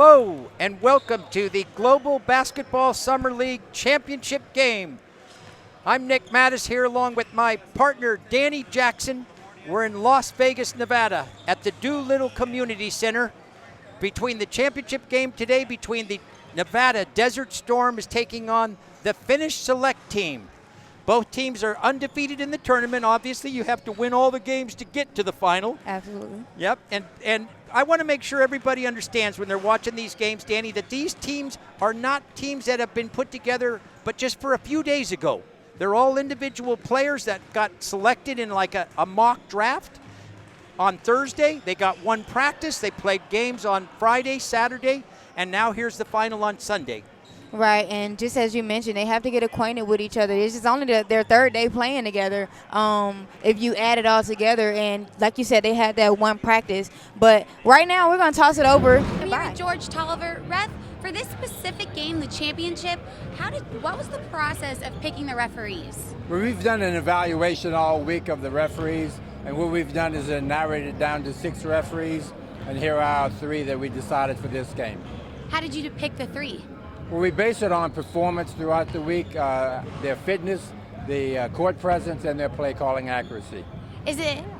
Hello and welcome to the Global Basketball Summer League Championship game. I'm Nick Mattis here along with my partner Danny Jackson. We're in Las Vegas, Nevada at the Doolittle Community Center. Between the championship game today, between the Nevada Desert Storm is taking on the Finnish Select team. Both teams are undefeated in the tournament. Obviously, you have to win all the games to get to the final. Absolutely. Yep, and I want to make sure everybody understands when they're watching these games, Danny, that these teams are not teams that have been put together but just for a few days ago. They're all individual players that got selected in like a mock draft on Thursday. They got one practice. They played games on Friday, Saturday, and now here's the final on Sunday. Right, and just as you mentioned, they have to get acquainted with each other. This is only their third day playing together if you add it all together. And like you said, they had that one practice. But right now, we're going to toss it over. I'm here with George Tolliver. Ref, for this specific game, the championship, what was the process of picking the referees? Well, we've done an evaluation all week of the referees, and what we've done is narrowed it down to 6 referees, and here are our 3 that we decided for this game. How did you pick the 3? Well, we base it on performance throughout the week, their fitness, the court presence, and their play calling accuracy.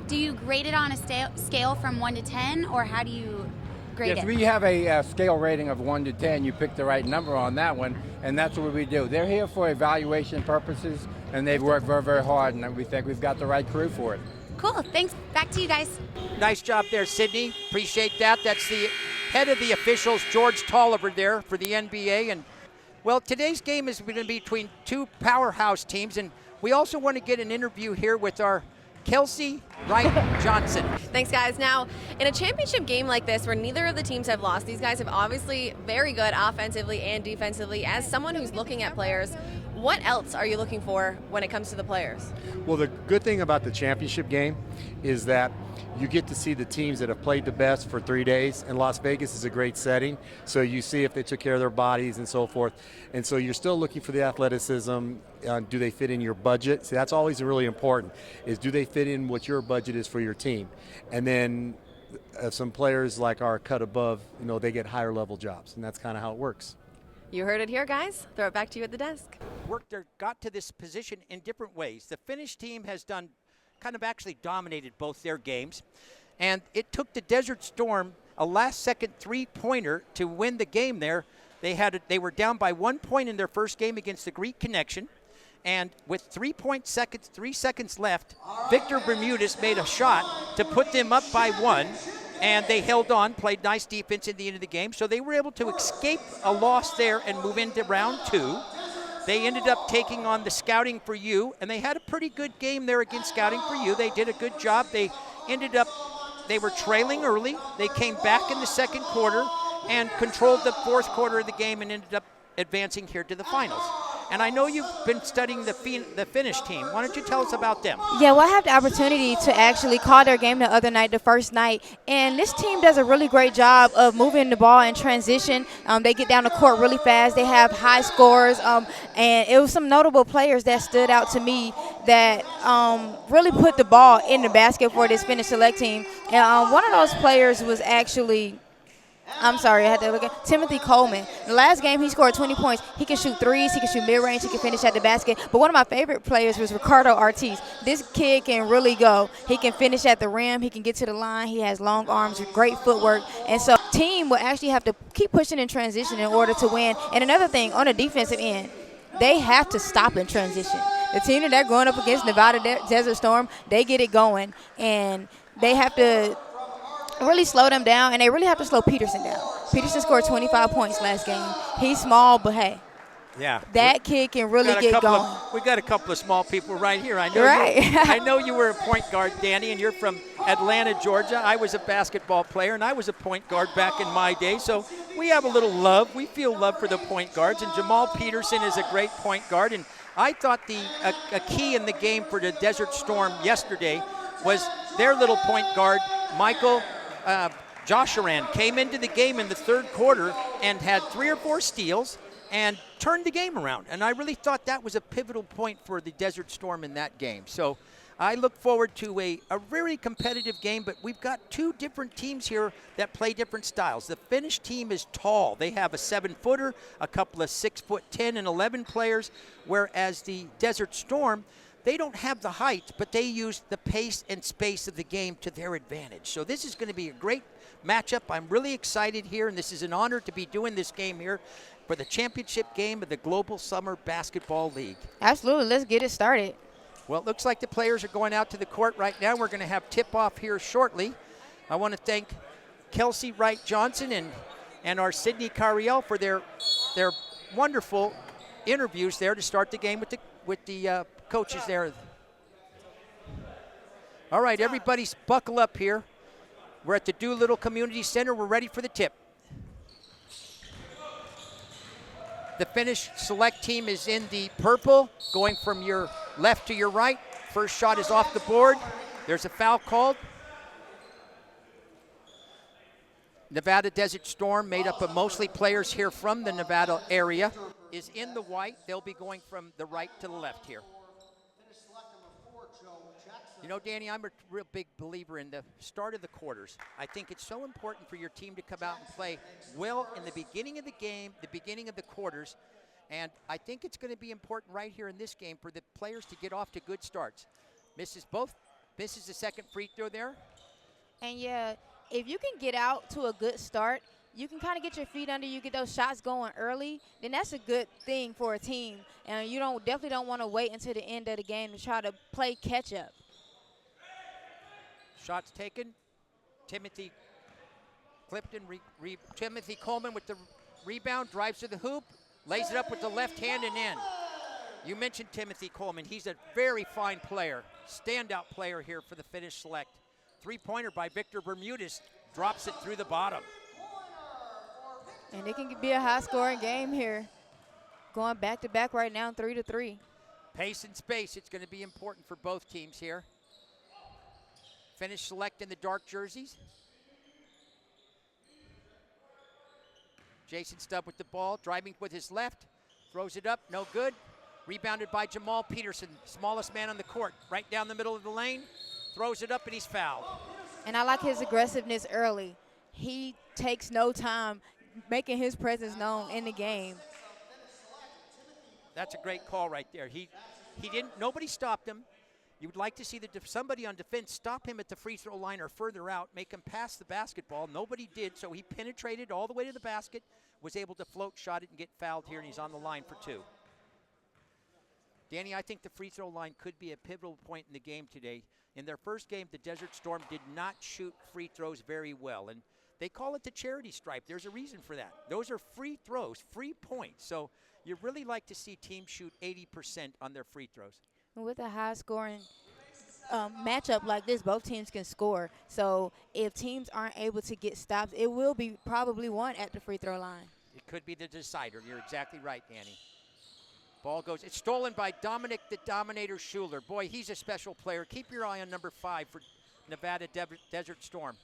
Do you grade it on a scale from 1 to 10, or how do you grade it? Yes, we have a scale rating of 1 to 10. You pick the right number on that one, and that's what we do. They're here for evaluation purposes, and they've worked very, very hard, and we think we've got the right crew for it. Cool. Thanks. Back to you guys. Nice job there, Sydney. Appreciate that. That's the head of the officials, George Tolliver, there for the NBA. And, well, today's game is going to be between 2 powerhouse teams, and we also want to get an interview here with our Kelsey Wright-Johnson. Thanks, guys. Now, in a championship game like this where neither of the teams have lost, these guys have obviously very good offensively and defensively. As someone who's looking at players, what else are you looking for when it comes to the players? Well, the good thing about the championship game is that you get to see the teams that have played the best for 3 days, and Las Vegas is a great setting, so you see if they took care of their bodies and so forth. And so you're still looking for the athleticism. Do they fit in your budget? See, that's always really important, is do they fit in what your budget is for your team? And then some players like our cut above, they get higher level jobs, and that's kind of how it works. You heard it here, guys. Throw it back to you at the desk. Got to this position in different ways. The Finnish team has done kind of actually dominated both their games, and it took the Desert Storm a last-second three-pointer to win the game there. They were down by 1 point in their first game against the Greek Connection, and with 3 seconds left, Victor Bermudez made a shot to put them up by 1. And they held on, played nice defense at the end of the game. So they were able to escape a loss there and move into round 2. They ended up taking on the Scouting for You, and they had a pretty good game there against Scouting for You. They did a good job. They were trailing early. They came back in the second quarter and controlled the fourth quarter of the game and ended up advancing here to the finals. And I know you've been studying the Finnish team. Why don't you tell us about them? Yeah, well, I had the opportunity to actually call their game the other night, the first night. And this team does a really great job of moving the ball in transition. They get down the court really fast. They have high scores. And it was some notable players that stood out to me that really put the ball in the basket for this Finnish Select team. And one of those players was actually – I had to look at Timothy Coleman. The last game, he scored 20 points. He can shoot threes. He can shoot mid-range. He can finish at the basket. But one of my favorite players was Ricardo Ortiz. This kid can really go. He can finish at the rim. He can get to the line. He has long arms, great footwork. And so the team will actually have to keep pushing in transition in order to win. And another thing, on the defensive end, they have to stop in transition. The team that they're going up against, Nevada Desert Storm, they get it going. And they have to really slow them down, and they really have to slow Peterson down. Peterson scored 25 points last game. He's small, but hey, yeah, that kid can really get going. We got a couple of small people right here. I know you were a point guard, Danny, and you're from Atlanta, Georgia. I was a basketball player, and I was a point guard back in my day, so we have a little love. We feel love for the point guards, and Jamal Peterson is a great point guard. And I thought a key in the game for the Desert Storm yesterday was their little point guard, Michael Josharan, came into the game in the third quarter and had 3 or 4 steals and turned the game around. And I really thought that was a pivotal point for the Desert Storm in that game. So I look forward to a very competitive game, but we've got two different teams here that play different styles. The Finnish team is tall. They have a 7-footer, a couple of 6'10" and 11 players, whereas the Desert Storm, they don't have the height, but they use the pace and space of the game to their advantage. So this is going to be a great matchup. I'm really excited here, and this is an honor to be doing this game here for the championship game of the Global Summer Basketball League. Absolutely. Let's get it started. Well, it looks like the players are going out to the court right now. We're going to have tip-off here shortly. I want to thank Kelsey Wright-Johnson and our Sydney Cariel for their wonderful interviews there to start the game with the coaches there. All right, everybody buckle up here. We're at the Doolittle Community Center. We're ready for the tip. The Finnish select team is in the purple, going from your left to your right. First shot is off the board. There's a foul called. Nevada Desert Storm, made up of mostly players here from the Nevada area, is in the white. They'll be going from the right to the left here. You know, Danny, I'm a real big believer in the start of the quarters. I think it's so important for your team to come out and play well in the beginning of the game, the beginning of the quarters, and I think it's going to be important right here in this game for the players to get off to good starts. Misses the second free throw there. And, yeah, if you can get out to a good start, you can kind of get your feet under you, get those shots going early, then that's a good thing for a team. And you definitely don't want to wait until the end of the game to try to play catch-up. Shots taken. Timothy Clifton, Timothy Coleman with the rebound, drives to the hoop, lays it up with the left hand and in. You mentioned Timothy Coleman. He's a very fine player, standout player here for the Finnish select. Three-pointer by Victor Bermudez, drops it through the bottom. And it can be a high-scoring game here. Going back-to-back right now, 3-3. Pace and space, it's going to be important for both teams here. Finnish select in the dark jerseys. Jason Stubb with the ball, driving with his left, throws it up, no good. Rebounded by Jamal Peterson, smallest man on the court, right down the middle of the lane, throws it up and he's fouled. And I like his aggressiveness early. He takes no time making his presence known in the game. That's a great call right there. Nobody stopped him. You would like to see somebody on defense stop him at the free throw line or further out, make him pass the basketball. Nobody did, so he penetrated all the way to the basket, was able to float, shot it, and get fouled here, and he's on the line for two. Danny, I think the free throw line could be a pivotal point in the game today. In their first game, the Desert Storm did not shoot free throws very well, and they call it the charity stripe. There's a reason for that. Those are free throws, free points, so you really like to see teams shoot 80% on their free throws. With a high-scoring matchup like this, both teams can score. So if teams aren't able to get stops, it will be probably one at the free throw line. It could be the decider. You're exactly right, Danny. Ball goes. It's stolen by Dominic the Dominator Schuler. Boy, he's a special player. Keep your eye on number 5 for Nevada Desert Storm.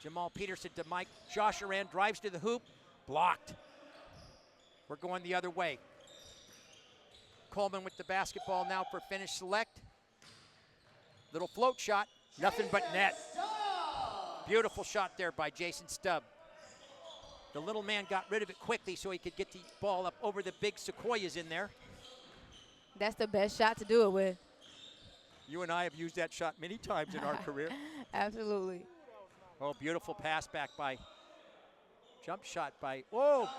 Jamal Peterson to Mike. Josh Aran drives to the hoop. Blocked. We're going the other way. Coleman with the basketball now for Finnish select. Little float shot, nothing but net. Beautiful shot there by Jason Stubb. The little man got rid of it quickly so he could get the ball up over the big sequoias in there. That's the best shot to do it with. You and I have used that shot many times in our career. Absolutely. Oh, beautiful pass back jump shot by,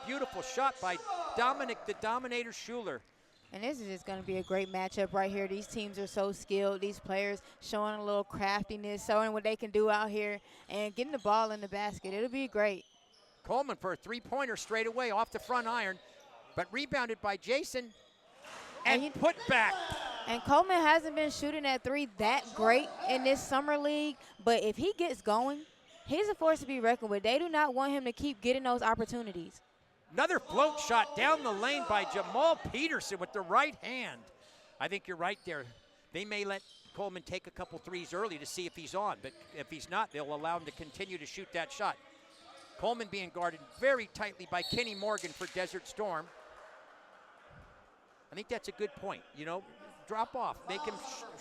beautiful shot by Dominic the Dominator Schuler. And this is just going to be a great matchup right here. These teams are so skilled. These players showing a little craftiness, showing what they can do out here, and getting the ball in the basket. It'll be great. Coleman for a three-pointer straight away off the front iron, but rebounded by Jason and put back. And Coleman hasn't been shooting at three that great in this summer league, but if he gets going, he's a force to be reckoned with. They do not want him to keep getting those opportunities. Another float shot down the lane by Jamal Peterson with the right hand. I think you're right there. They may let Coleman take a couple threes early to see if he's on, but if he's not, they'll allow him to continue to shoot that shot. Coleman being guarded very tightly by Kenny Morgan for Desert Storm. I think that's a good point. You know, drop off. Make him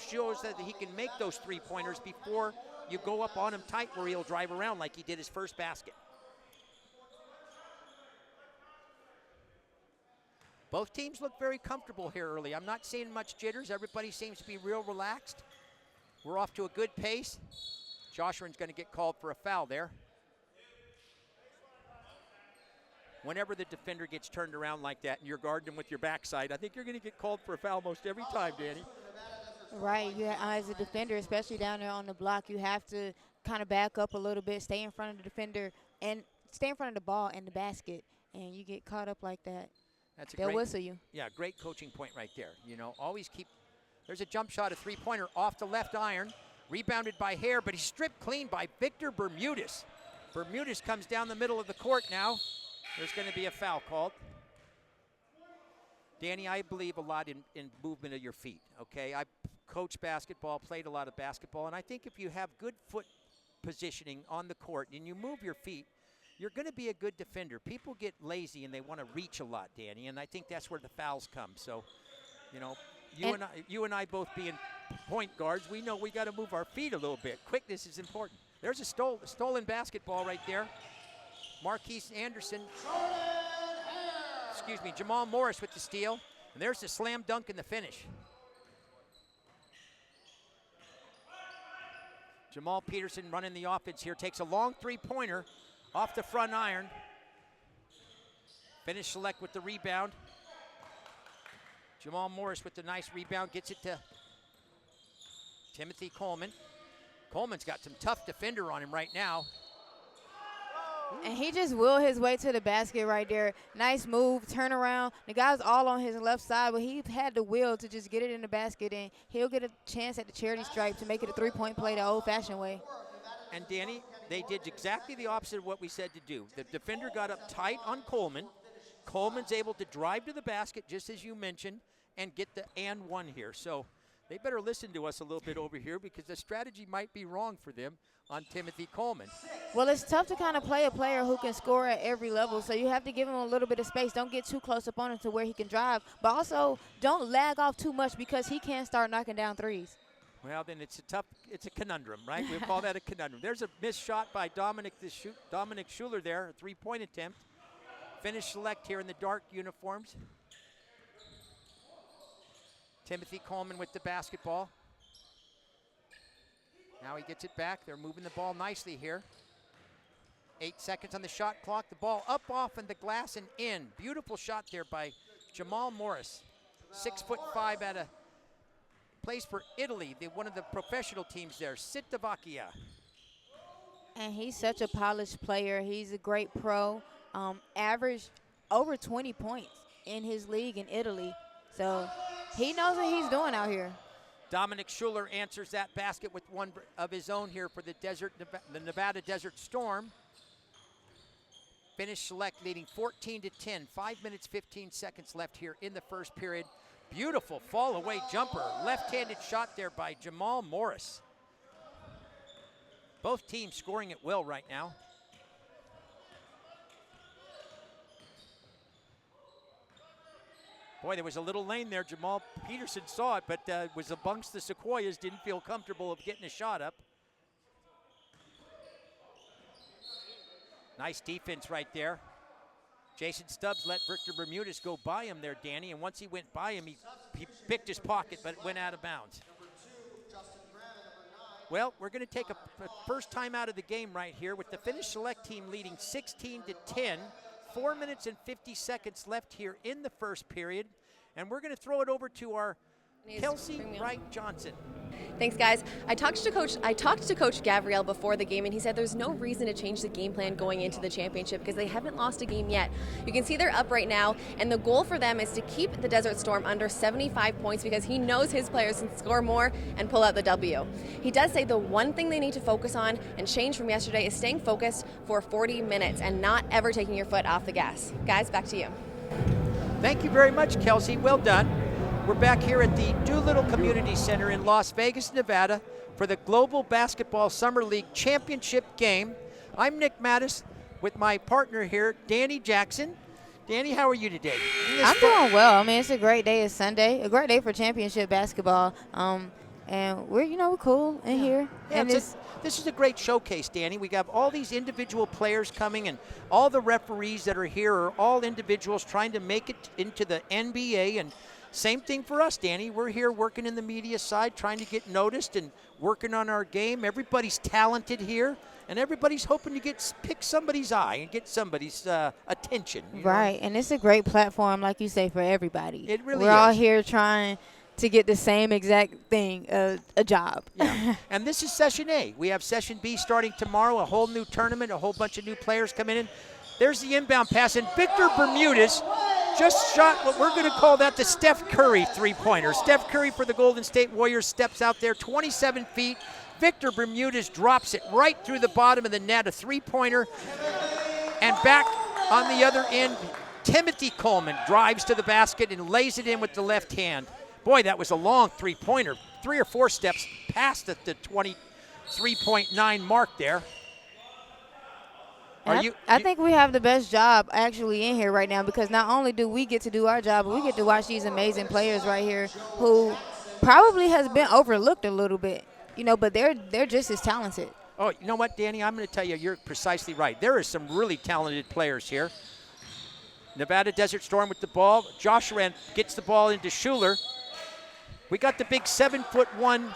shows that he can make those three-pointers before you go up on him tight where he'll drive around like he did his first basket. Both teams look very comfortable here early. I'm not seeing much jitters. Everybody seems to be real relaxed. We're off to a good pace. Joshua's going to get called for a foul there. Whenever the defender gets turned around like that and you're guarding him with your backside, I think you're going to get called for a foul most every time, Danny. Right. As a defender, especially down there on the block, you have to kind of back up a little bit, stay in front of the defender, and stay in front of the ball and the basket, and you get caught up like that. They'll whistle you. Yeah, great coaching point right there. You know, always keep – there's a jump shot, a three-pointer off the left iron, rebounded by Hare, but he's stripped clean by Victor Bermudez. Bermudez comes down the middle of the court now. There's going to be a foul called. Danny, I believe a lot in movement of your feet, okay? I coached basketball, played a lot of basketball, and I think if you have good foot positioning on the court and you move your feet, you're going to be a good defender. People get lazy and they want to reach a lot, Danny, and I think that's where the fouls come. So, you know, you and I both being point guards, we know we got to move our feet a little bit. Quickness is important. There's a stolen basketball right there. Marquise Anderson, Jamal Morris with the steal. And there's the slam dunk and the finish. Jamal Peterson running the offense here, takes a long three-pointer off the front iron. Finish Select with the rebound. Jamal Morris with the nice rebound, gets it to Timothy Coleman. Coleman's got some tough defender on him right now. And he just willed his way to the basket right there. Nice move, turn around. The guy's all on his left side, but he had the will to just get it in the basket, and he'll get a chance at the charity stripe to make it a three-point play the old-fashioned way. And Danny, they did exactly the opposite of what we said to do. The defender got up tight on Coleman. Coleman's able to drive to the basket, just as you mentioned, and get the and one here. So they better listen to us a little bit over here because the strategy might be wrong for them on Timothy Coleman. Well, it's tough to kind of play a player who can score at every level, so you have to give him a little bit of space. Don't get too close up on him to where he can drive, but also don't lag off too much because he can start knocking down threes. Well, then it's a conundrum, right? We call that a conundrum. There's a missed shot by Dominic Schuler there, a three-point attempt. Finish Select here in the dark uniforms. Timothy Coleman with the basketball. Now he gets it back. They're moving the ball nicely here. 8 seconds on the shot clock. The ball up off in the glass and in. Beautiful shot there by Jamal Morris. 6'5" out of plays for Italy, one of the professional teams there, Sitavacchia. And he's such a polished player. He's a great pro. Averaged over 20 points in his league in Italy. So he knows what he's doing out here. Dominic Schuler answers that basket with one of his own here for the Nevada Desert Storm. Finish Select leading 14-10. 5 minutes, 15 seconds left here in the first period. Beautiful fall away jumper. Left-handed shot there by Jamal Morris. Both teams scoring it well right now. Boy, there was a little lane there. Jamal Peterson saw it, but was amongst the Sequoias, didn't feel comfortable of getting a shot up. Nice defense right there. Jason Stubbs let Victor Bermudez go by him there, Danny, and once he went by him, he picked his pocket, but it went out of bounds. Well, we're going to take a first time out of the game right here with the Finish Select team leading 16-10. 4 minutes and 50 seconds left here in the first period. And we're going to throw it over to our Kelsey Wright Johnson. Thanks, guys. I talked to Coach Gabriel before the game, and he said there's no reason to change the game plan going into the championship because they haven't lost a game yet. You can see they're up right now, and the goal for them is to keep the Desert Storm under 75 points because he knows his players can score more and pull out the W. He does say the one thing they need to focus on and change from yesterday is staying focused for 40 minutes and not ever taking your foot off the gas. Guys, back to you. Thank you very much, Kelsey. Well done. We're back here at the Doolittle Community Center in Las Vegas, Nevada for the Global Basketball Summer League Championship game. I'm Nick Mattis with my partner here, Danny Jackson. Danny, how are you today? I'm doing well. I mean, it's a great day. It's Sunday. A great day for championship basketball. And we're cool in here. Yeah, And this is a great showcase, Danny. We got all these individual players coming, and all the referees that are here are all individuals trying to make it into the NBA. And same thing for us, Danny. We're here working in the media side, trying to get noticed and working on our game. Everybody's talented here, and everybody's hoping to pick somebody's eye and get somebody's attention. Right, and it's a great platform, like you say, for everybody. It really We're all is. here trying to get the same exact thing, a job. Yeah. And this is Session A. We have Session B starting tomorrow, a whole new tournament, a whole bunch of new players coming in. There's the inbound pass, and Victor Bermudez just shot what we're going to call that the Steph Curry three-pointer. Steph Curry for the Golden State Warriors steps out there, 27 feet. Victor Bermudez drops it right through the bottom of the net, a three-pointer. And back on the other end, Timothy Coleman drives to the basket and lays it in with the left hand. Boy, that was a long three-pointer, 3 or 4 steps past the 23.9 mark there. I think we have the best job actually in here right now, because not only do we get to do our job, but we get to watch these amazing players right here who probably has been overlooked a little bit, but they're just as talented. Oh, you know what, Danny? I'm going to tell you, you're precisely right. There are some really talented players here. Nevada Desert Storm with the ball. Joshua gets the ball into Schuler. We got the big 7'1"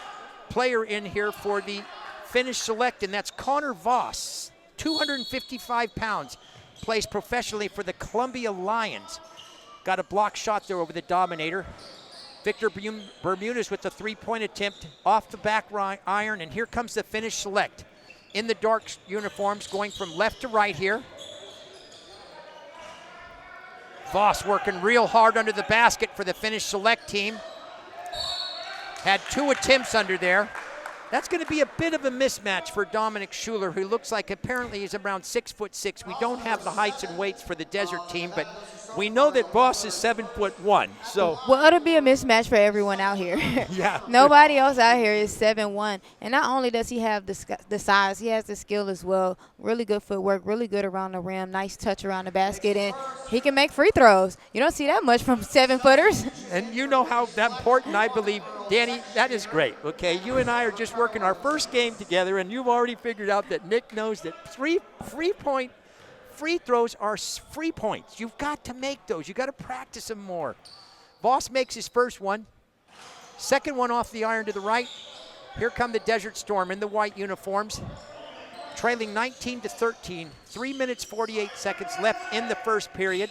player in here for the Finnish Select, and that's Connor Voss, 255 pounds, plays professionally for the Columbia Lions. Got a block shot there over the Dominator. Victor Bermudez with the three-point attempt off the back iron, and here comes the Finnish Select in the dark uniforms, going from left to right here. Voss working real hard under the basket for the Finnish Select team. Had 2 attempts under there. That's going to be a bit of a mismatch for Dominic Schuler, who looks like apparently he's around 6'6". We don't have the heights and weights for the Desert team, but we know that Voss is 7'1". So well, it'll be a mismatch for everyone out here. Yeah. Nobody else out here is 7'1", and not only does he have the size, he has the skill as well. Really good footwork, really good around the rim, nice touch around the basket, and he can make free throws. You don't see that much from 7-footers. And you know how that important, I believe. Danny, that is great, okay? You and I are just working our first game together, and you've already figured out that Nick knows that free throws are free points. You've got to make those. You've got to practice them more. Voss makes his first one. Second one off the iron to the right. Here come the Desert Storm in the white uniforms, trailing 19-13. 3 minutes, 48 seconds left in the first period.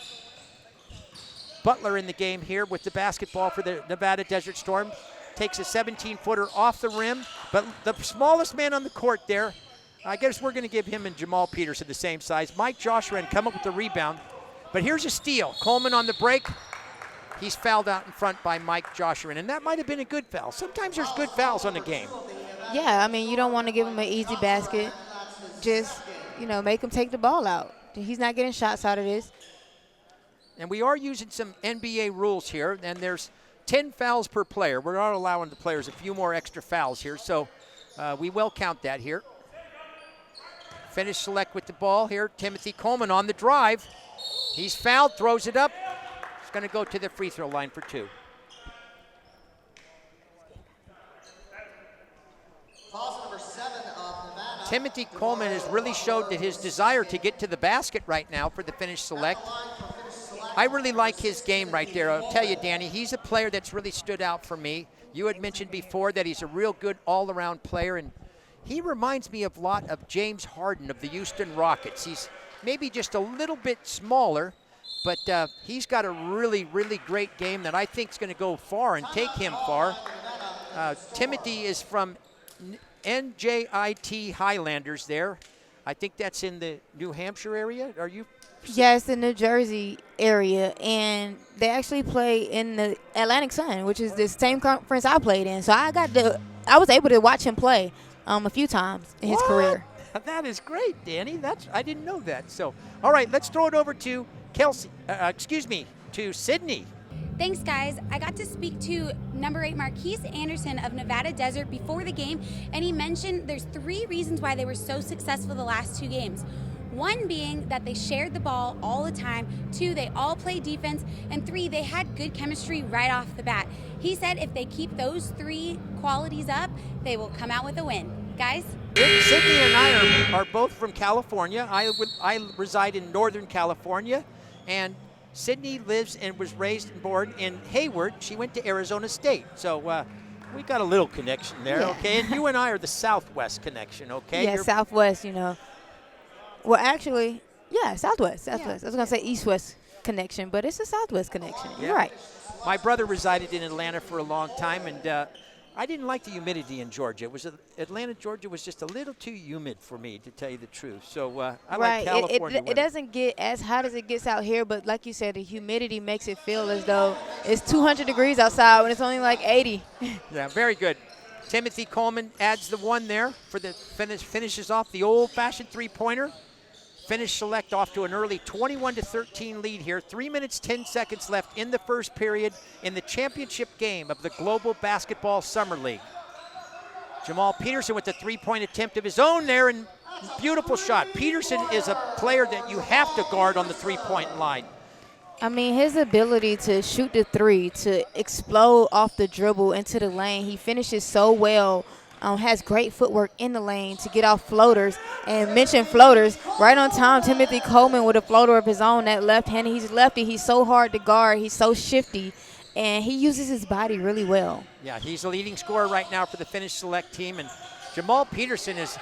Butler in the game here with the basketball for the Nevada Desert Storm. Takes a 17-footer off the rim, but the smallest man on the court there, I guess we're going to give him and Jamal Peterson the same size. Mike Joshua come up with the rebound, but here's a steal. Coleman on the break. He's fouled out in front by Mike Joshua, and that might have been a good foul. Sometimes there's good fouls on the game. Yeah, I mean, you don't want to give him an easy basket. Just, make him take the ball out. He's not getting shots out of this. And we are using some NBA rules here, and there's 10 fouls per player. We're not allowing the players a few more extra fouls here, so we will count that here. Finnish Select with the ball here. Timothy Coleman on the drive. He's fouled, throws it up. He's going to go to the free throw line for 2. Timothy Coleman has really showed that his desire to get to the basket right now for the Finnish Select. I really like his game right there. I'll tell you, Danny, he's a player that's really stood out for me. You had mentioned before that he's a real good all-around player, and he reminds me a lot of James Harden of the Houston Rockets. He's maybe just a little bit smaller, but he's got a really, really great game that I think is going to go far and take him far. Timothy is from NJIT Highlanders there. I think that's in the New Hampshire area. Are you? Yes, the New Jersey area, and they actually play in the Atlantic Sun, which is the same conference I played in. So I was able to watch him play a few times in his career. That is great, Danny. I didn't know that. So, all right, let's throw it over to to Sydney. Thanks, guys. I got to speak to number 8 Marquise Anderson of Nevada Desert before the game, and he mentioned there's 3 reasons why they were so successful the last 2 games. One being that they shared the ball all the time, 2, they all played defense, and 3, they had good chemistry right off the bat. He said if they keep those 3 qualities up, they will come out with a win. Guys? Sydney and I are both from California. I reside in Northern California, and Sydney lives and was raised and born in Hayward. She went to Arizona State. So we got a little connection there, Yeah. okay? And you and I are the Southwest connection, okay? Yeah, Southwest, you know. Well, actually, yeah, Southwest. I was going to say East-West connection, but it's a Southwest connection. Yeah. You're right. My brother resided in Atlanta for a long time, and I didn't like the humidity in Georgia. Atlanta, Georgia was just a little too humid for me, to tell you the truth. So I like California. It doesn't get as hot as it gets out here, but like you said, the humidity makes it feel as though it's 200 degrees outside when it's only like 80. Yeah, very good. Timothy Coleman adds the 1 there for the finishes off the old-fashioned three-pointer. Finish Select off to an early 21-13 lead here. 3 minutes, 10 seconds left in the first period in the championship game of the Global Basketball Summer League. Jamal Peterson with the three-point attempt of his own there, and beautiful shot. Peterson is a player that you have to guard on the three-point line. I mean, his ability to shoot the 3, to explode off the dribble into the lane, he finishes so well. Has great footwork in the lane to get off floaters. And mention floaters, right on time, Timothy Coleman with a floater of his own, that left-handed. He's lefty. He's so hard to guard. He's so shifty, and he uses his body really well. Yeah, he's the leading scorer right now for the Finish Select team. And Jamal Peterson is,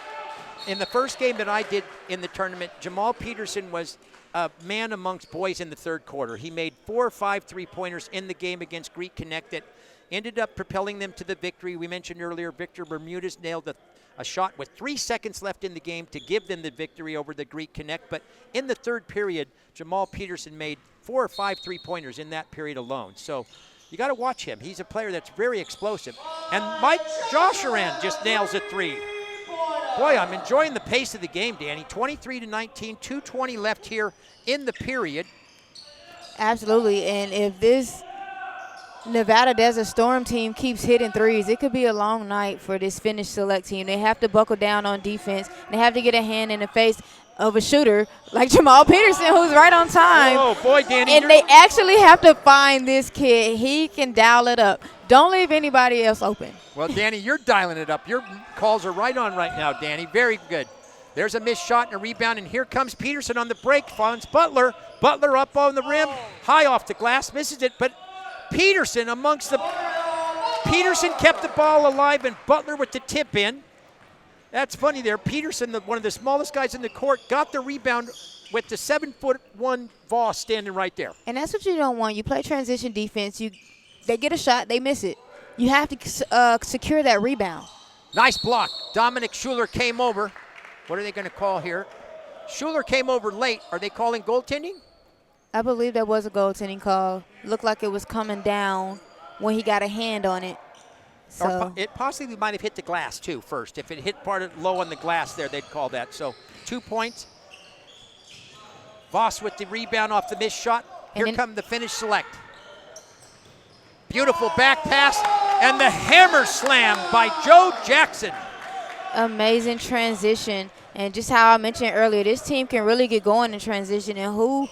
in the first game that I did in the tournament, Jamal Peterson was a man amongst boys in the third quarter. He made 4 or 5 three-pointers in the game against Greek Connect that ended up propelling them to the victory. We mentioned earlier, Victor Bermudez nailed a shot with 3 seconds left in the game to give them the victory over the Greek Connect. But in the third period, Jamal Peterson made 4 or 5 three-pointers in that period alone. So you got to watch him. He's a player that's very explosive. And Mike Josharan just nails a 3. Boy, I'm enjoying the pace of the game, Danny. 23-19, 2:20 left here in the period. Absolutely, and if this Nevada Desert Storm team keeps hitting threes, it could be a long night for this Finish Select team. They have to buckle down on defense. They have to get a hand in the face of a shooter like Jamal Peterson, who's right on time. Oh, boy, Danny. And they actually have to find this kid. He can dial it up. Don't leave anybody else open. Well, Danny, you're dialing it up. Your calls are right on right now, Danny. Very good. There's a missed shot and a rebound, and here comes Peterson on the break. Finds Butler. Butler up on the rim, high off the glass, misses it, but Peterson kept the ball alive, and Butler with the tip in. That's funny there. Peterson, one of the smallest guys in the court, got the rebound with the 7'1" Voss standing right there. And that's what you don't want. You play transition defense. They get a shot, they miss it. You have to secure that rebound. Nice block. Dominic Schuler came over. What are they going to call here? Schuler came over late. Are they calling goaltending? I believe that was a goaltending call. Looked like it was coming down when he got a hand on it. So It possibly might have hit the glass, too, first. If it hit part of low on the glass there, they'd call that. So 2 points. Voss with the rebound off the missed shot. Here come the Finish Select. Beautiful back pass, and the hammer slam by Joe Jackson. amazing transition. And just how I mentioned earlier, this team can really get going in transition. And who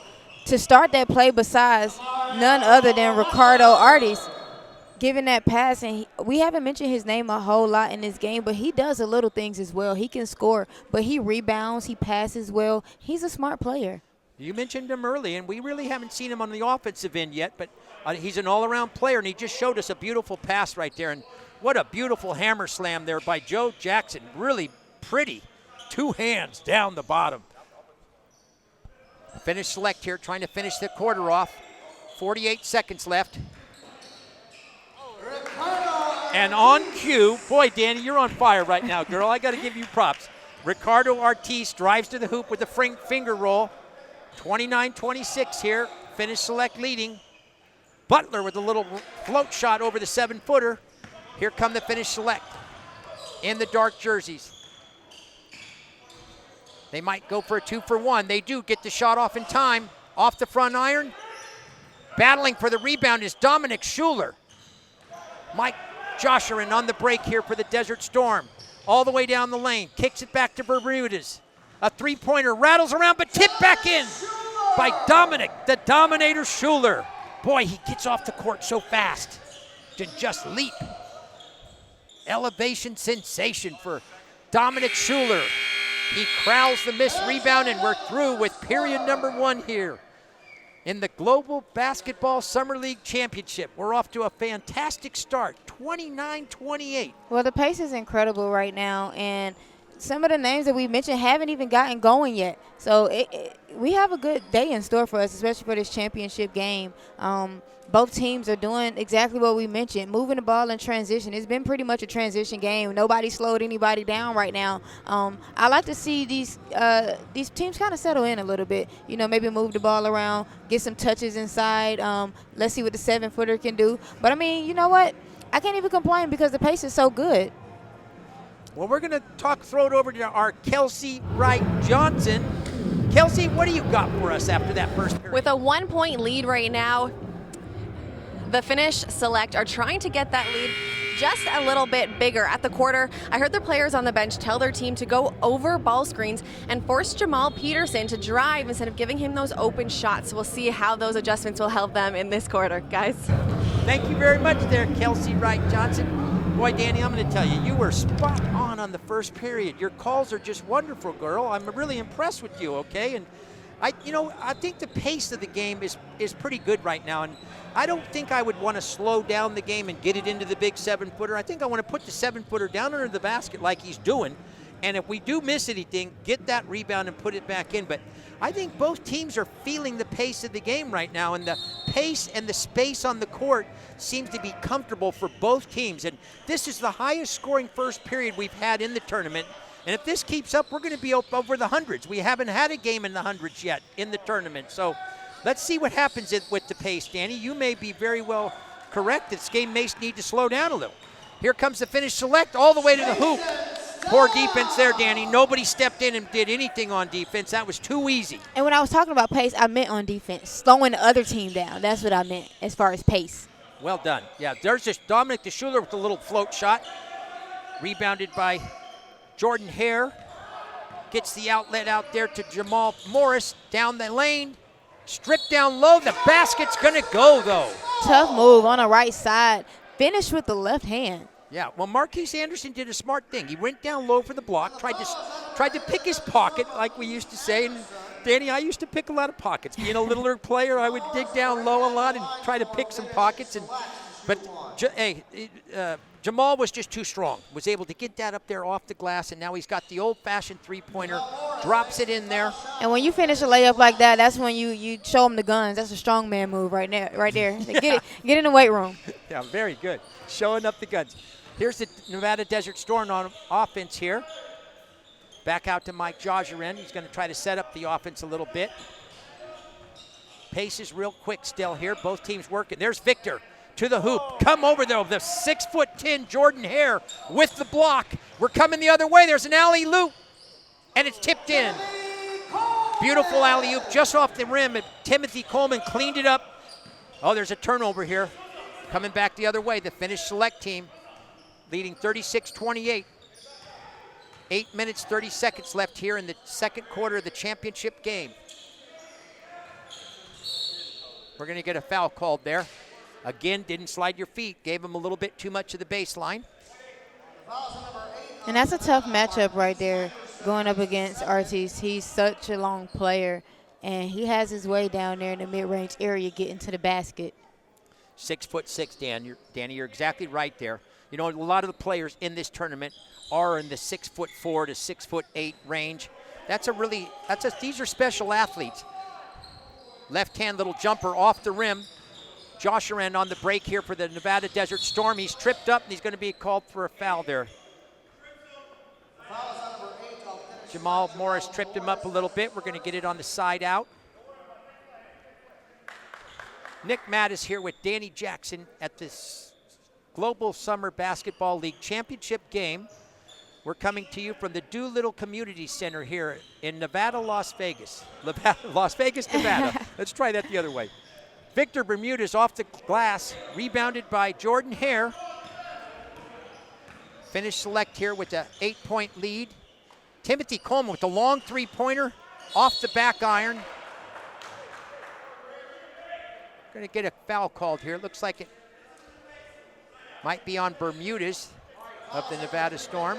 to start that play besides none other than Ricardo Artis giving that pass. And we haven't mentioned his name a whole lot in this game, but he does the little things as well. He can score, but he rebounds, he passes well. He's a smart player. You mentioned him early, and we really haven't seen him on the offensive end yet, but he's an all-around player, and he just showed us a beautiful pass right there. And what a beautiful hammer slam there by Joe Jackson. Really pretty. 2 hands down the bottom. Finish Select here, trying to finish the quarter off. 48 seconds left. And on cue, boy, Danny, you're on fire right now, girl. I got to give you props. Ricardo Artis drives to the hoop with a finger roll. 29-26 here. Finish Select leading. Butler with a little float shot over the 7-footer. Here come the Finish Select in the dark jerseys. They might go for a 2-for-1. They do get the shot off in time. Off the front iron. Battling for the rebound is Dominic Schuler. Mike Josharan on the break here for the Desert Storm. All the way down the lane. Kicks it back to Bermudez. A three-pointer rattles around, but tipped back in by Dominic, the Dominator Schuler. Boy, he gets off the court so fast to just leap. Elevation sensation for Dominic Schuler. He crowds the missed rebound, and we're through with period number 1 here in the Global Basketball Summer League Championship. We're off to a fantastic start, 29-28. Well, the pace is incredible right now, and some of the names that we mentioned haven't even gotten going yet. So we have a good day in store for us, especially for this championship game. Both teams are doing exactly what we mentioned, moving the ball in transition. It's been pretty much a transition game. Nobody slowed anybody down right now. I like to see these teams kind of settle in a little bit. You know, maybe move the ball around, get some touches inside. Let's see what the 7-footer can do. But, I mean, you know what? I can't even complain because the pace is so good. Well, we're going to throw it over to our Kelsey Wright Johnson. Kelsey, what do you got for us after that first period? With a 1-point lead right now, the Finnish Select are trying to get that lead just a little bit bigger. At the quarter, I heard the players on the bench tell their team to go over ball screens and force Jamal Peterson to drive instead of giving him those open shots. We'll see how those adjustments will help them in this quarter, guys. Thank you very much there, Kelsey Wright Johnson. Boy, Danny, I'm going to tell you, you were spot on the first period. Your calls are just wonderful, girl. I'm really impressed with you, okay? And I think the pace of the game is pretty good right now, and I don't think I would want to slow down the game and get it into the big 7-footer. I think I want to put the 7-footer down under the basket like he's doing, and if we do miss anything, get that rebound and put it back in. But I think both teams are feeling the pace of the game right now, and the pace and the space on the court seems to be comfortable for both teams. And this is the highest scoring first period we've had in the tournament. And if this keeps up, we're going to be over the hundreds. We haven't had a game in the hundreds yet in the tournament. So let's see what happens with the pace, Danny. You may be very well correct. This game may need to slow down a little. Here comes the Finnish Select all the way to the hoop. Poor defense there, Danny. Nobody stepped in and did anything on defense. That was too easy. And when I was talking about pace, I meant on defense, slowing the other team down. That's what I meant as far as pace. Well done. Yeah, there's just Dominic the Schuler with a little float shot. Rebounded by Jordan Hare. Gets the outlet out there to Jamal Morris down the lane. Stripped down low. The basket's going to go, though. Tough move on the right side. Finished with the left hand. Yeah, well, Marquise Anderson did a smart thing. He went down low for the block, tried to pick his pocket, like we used to say. And Danny, I used to pick a lot of pockets. Being a littler player, I would dig down low a lot and try to pick some pockets. But Jamal was just too strong. Was able to get that up there off the glass, and now he's got the old-fashioned three-pointer. Drops it in there. And when you finish a layup like that, that's when you show them the guns. That's a strong man move right there. Get in the weight room. Yeah, very good. Showing up the guns. Here's the Nevada Desert Storm on offense here. Back out to Mike Jajarin. He's going to try to set up the offense a little bit. Pace is real quick still here. Both teams working. There's Victor to the hoop. Come over though. The 6'10" Jordan Hare with the block. We're coming the other way. There's an alley-oop, and it's tipped in. Beautiful alley-oop just off the rim, and Timothy Coleman cleaned it up. Oh, there's a turnover here. Coming back the other way, the Finnish Select team leading 36-28. 8 minutes, 30 seconds left here in the second quarter of the championship game. We're going to get a foul called there. Again, didn't slide your feet. Gave him a little bit too much of the baseline. And that's a tough matchup right there, going up against Artis. He's such a long player, and he has his way down there in the mid-range area getting to the basket. 6'6", Danny, you're exactly right there. You know, a lot of the players in this tournament are in the 6'4" to 6'8" range. These are special athletes. Left-hand little jumper off the rim. Jajarin on the break here for the Nevada Desert Storm. He's tripped up, and he's going to be called for a foul there. Jamal Morris tripped him up a little bit. We're going to get it on the side out. Nick Matt is here with Danny Jackson at this Global Summer Basketball League Championship game. We're coming to you from the Doolittle Community Center here in Nevada, Las Vegas. Las Vegas, Nevada. Let's try that the other way. Victor Bermudez off the glass, rebounded by Jordan Hare. Finnish Select here with an 8-point lead. Timothy Coleman with the long three-pointer off the back iron. Going to get a foul called here. It looks like it might be on Bermudez of the Nevada Storm.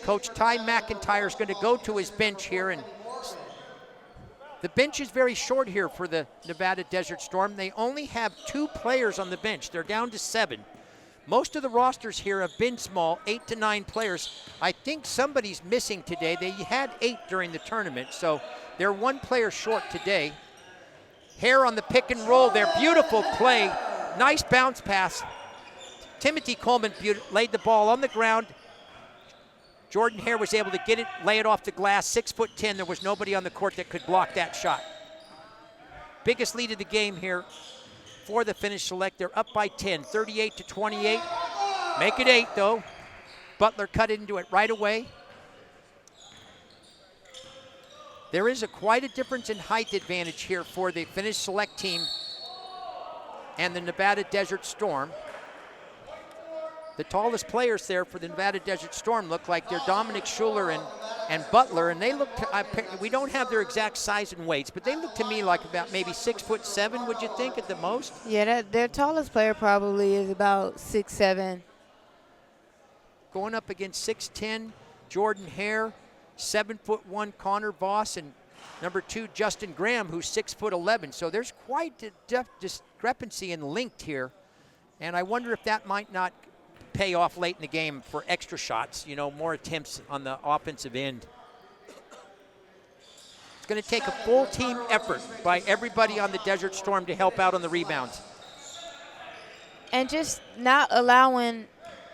Coach Ty McIntyre is going to go to his bench here, and the bench is very short here for the Nevada Desert Storm. They only have 2 players on the bench. They're down to 7. Most of the rosters here have been small, 8 to 9 players. I think somebody's missing today. They had 8 during the tournament, so they're 1 player short today. Hare on the pick and roll there. Beautiful play. Nice bounce pass. Timothy Coleman laid the ball on the ground. Jordan Hare was able to get it, lay it off the glass, 6'10". There was nobody on the court that could block that shot. Biggest lead of the game here for the Finnish Select. They're up by 10, 38 to 28. Make it 8 though. Butler cut into it right away. There is quite a difference in height advantage here for the Finnish Select team and the Nevada Desert Storm. The tallest players there for the Nevada Desert Storm look like they're Dominic Schuler and Butler, and they look we don't have their exact size and weights, but they look to me like about maybe 6'7", would you think, at the most? Yeah, their tallest player probably is about 6'7". Going up against 6'10", Jordan Hare, 7'1", Connor Voss, and number 2, Justin Graham, who's 6'11". So there's quite a discrepancy in length here, and I wonder if that might not pay off late in the game for extra shots, more attempts on the offensive end. It's going to take a full team effort by everybody on the Desert Storm to help out on the rebounds. And just not allowing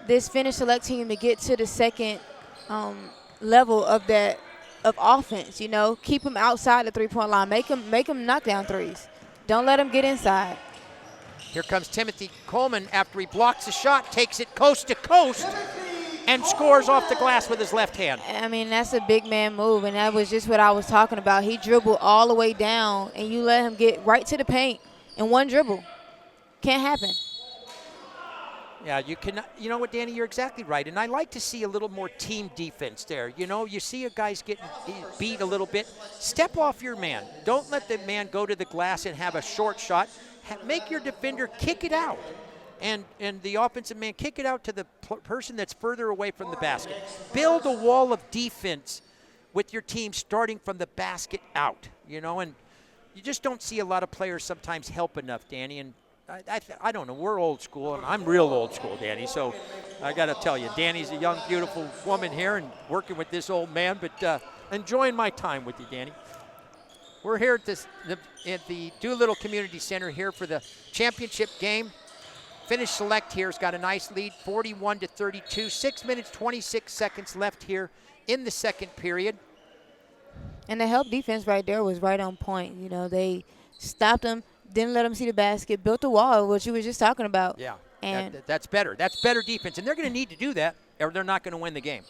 this Finnish Select team to get to the second level of offense, Keep them outside the three-point line. Make them knock down threes. Don't let them get inside. Here comes Timothy Coleman after he blocks the shot, takes it coast to coast, and scores off the glass with his left hand. I mean, that's a big man move, and that was just what I was talking about. He dribbled all the way down, and you let him get right to the paint in one dribble. Can't happen. Yeah, you cannot. You know what, Danny, you're exactly right, and I like to see a little more team defense there. You see a guy's getting beat a little bit. Step off your man. Don't let the man go to the glass and have a short shot. Make your defender kick it out, and the offensive man kick it out to the person that's further away from the basket. Build a wall of defense with your team starting from the basket out, and you just don't see a lot of players sometimes help enough, Danny, and I don't know. We're old school, and I'm real old school, Danny, so I got to tell you, Danny's a young, beautiful woman here and working with this old man, but enjoying my time with you, Danny. We're here at the Doolittle Community Center here for the championship game. Finnish Select here has got a nice lead, 41 to 32. 6 minutes, 26 seconds left here in the second period. And the help defense right there was right on point. They stopped them, didn't let them see the basket, built a wall, which you were just talking about. Yeah, and that's better. That's better defense, and they're going to need to do that, or they're not going to win the game.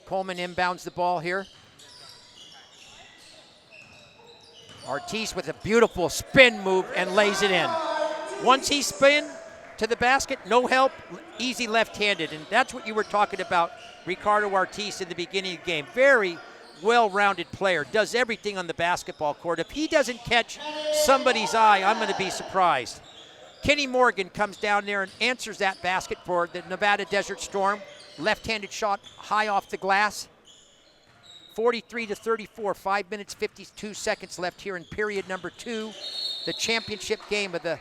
Coleman inbounds the ball here. Ortiz with a beautiful spin move and lays it in. Once he spin to the basket, no help, easy left-handed. And that's what you were talking about, Ricardo Ortiz, in the beginning of the game. Very well-rounded player, does everything on the basketball court. If he doesn't catch somebody's eye, I'm going to be surprised. Kenny Morgan comes down there and answers that basket for the Nevada Desert Storm. Left-handed shot high off the glass. 43 to 34, 5 minutes, 52 seconds left here in period number 2, the championship game of the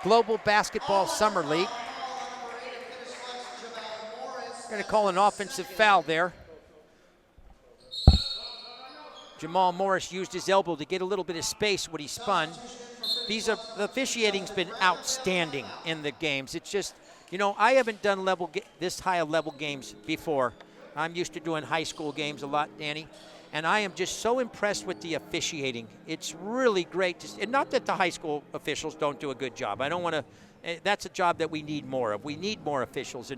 Global Basketball Summer League. Going to call an offensive foul there. Jamal Morris used his elbow to get a little bit of space when he spun. The officiating's been outstanding in the games. It's just, I haven't done this high of level games before. I'm used to doing high school games a lot, Danny, and I am just so impressed with the officiating. It's really great and not that the high school officials don't do a good job. I don't want to. That's a job that we need more of. We need more officials,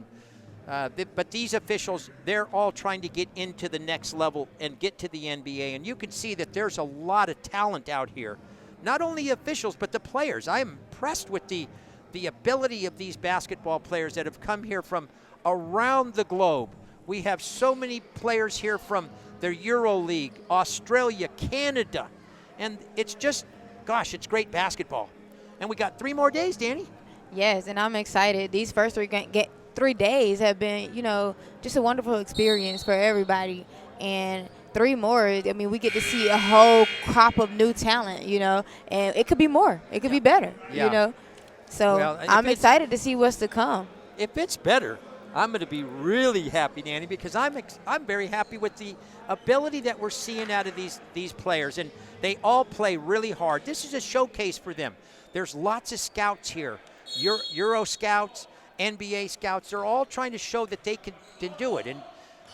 but these officials, they're all trying to get into the next level and get to the NBA, and you can see that there's a lot of talent out here. Not only officials, but the players. I am impressed with the the ability of these basketball players that have come here from around the globe. We have so many players here from the Euro League, Australia, Canada, and it's just, gosh, it's great basketball. And we got 3 more days, Danny. Yes, and I'm excited. These first 3 days have been, just a wonderful experience for everybody. And 3 more, I mean, we get to see a whole crop of new talent, and it could be more. It could be better, So Well, I'm excited to see what's to come. If it's better, I'm going to be really happy, Danny, because I'm very happy with the ability that we're seeing out of these players, and they all play really hard. This is a showcase for them. There's lots of scouts here, Euro scouts, NBA scouts. They're all trying to show that they can do it. And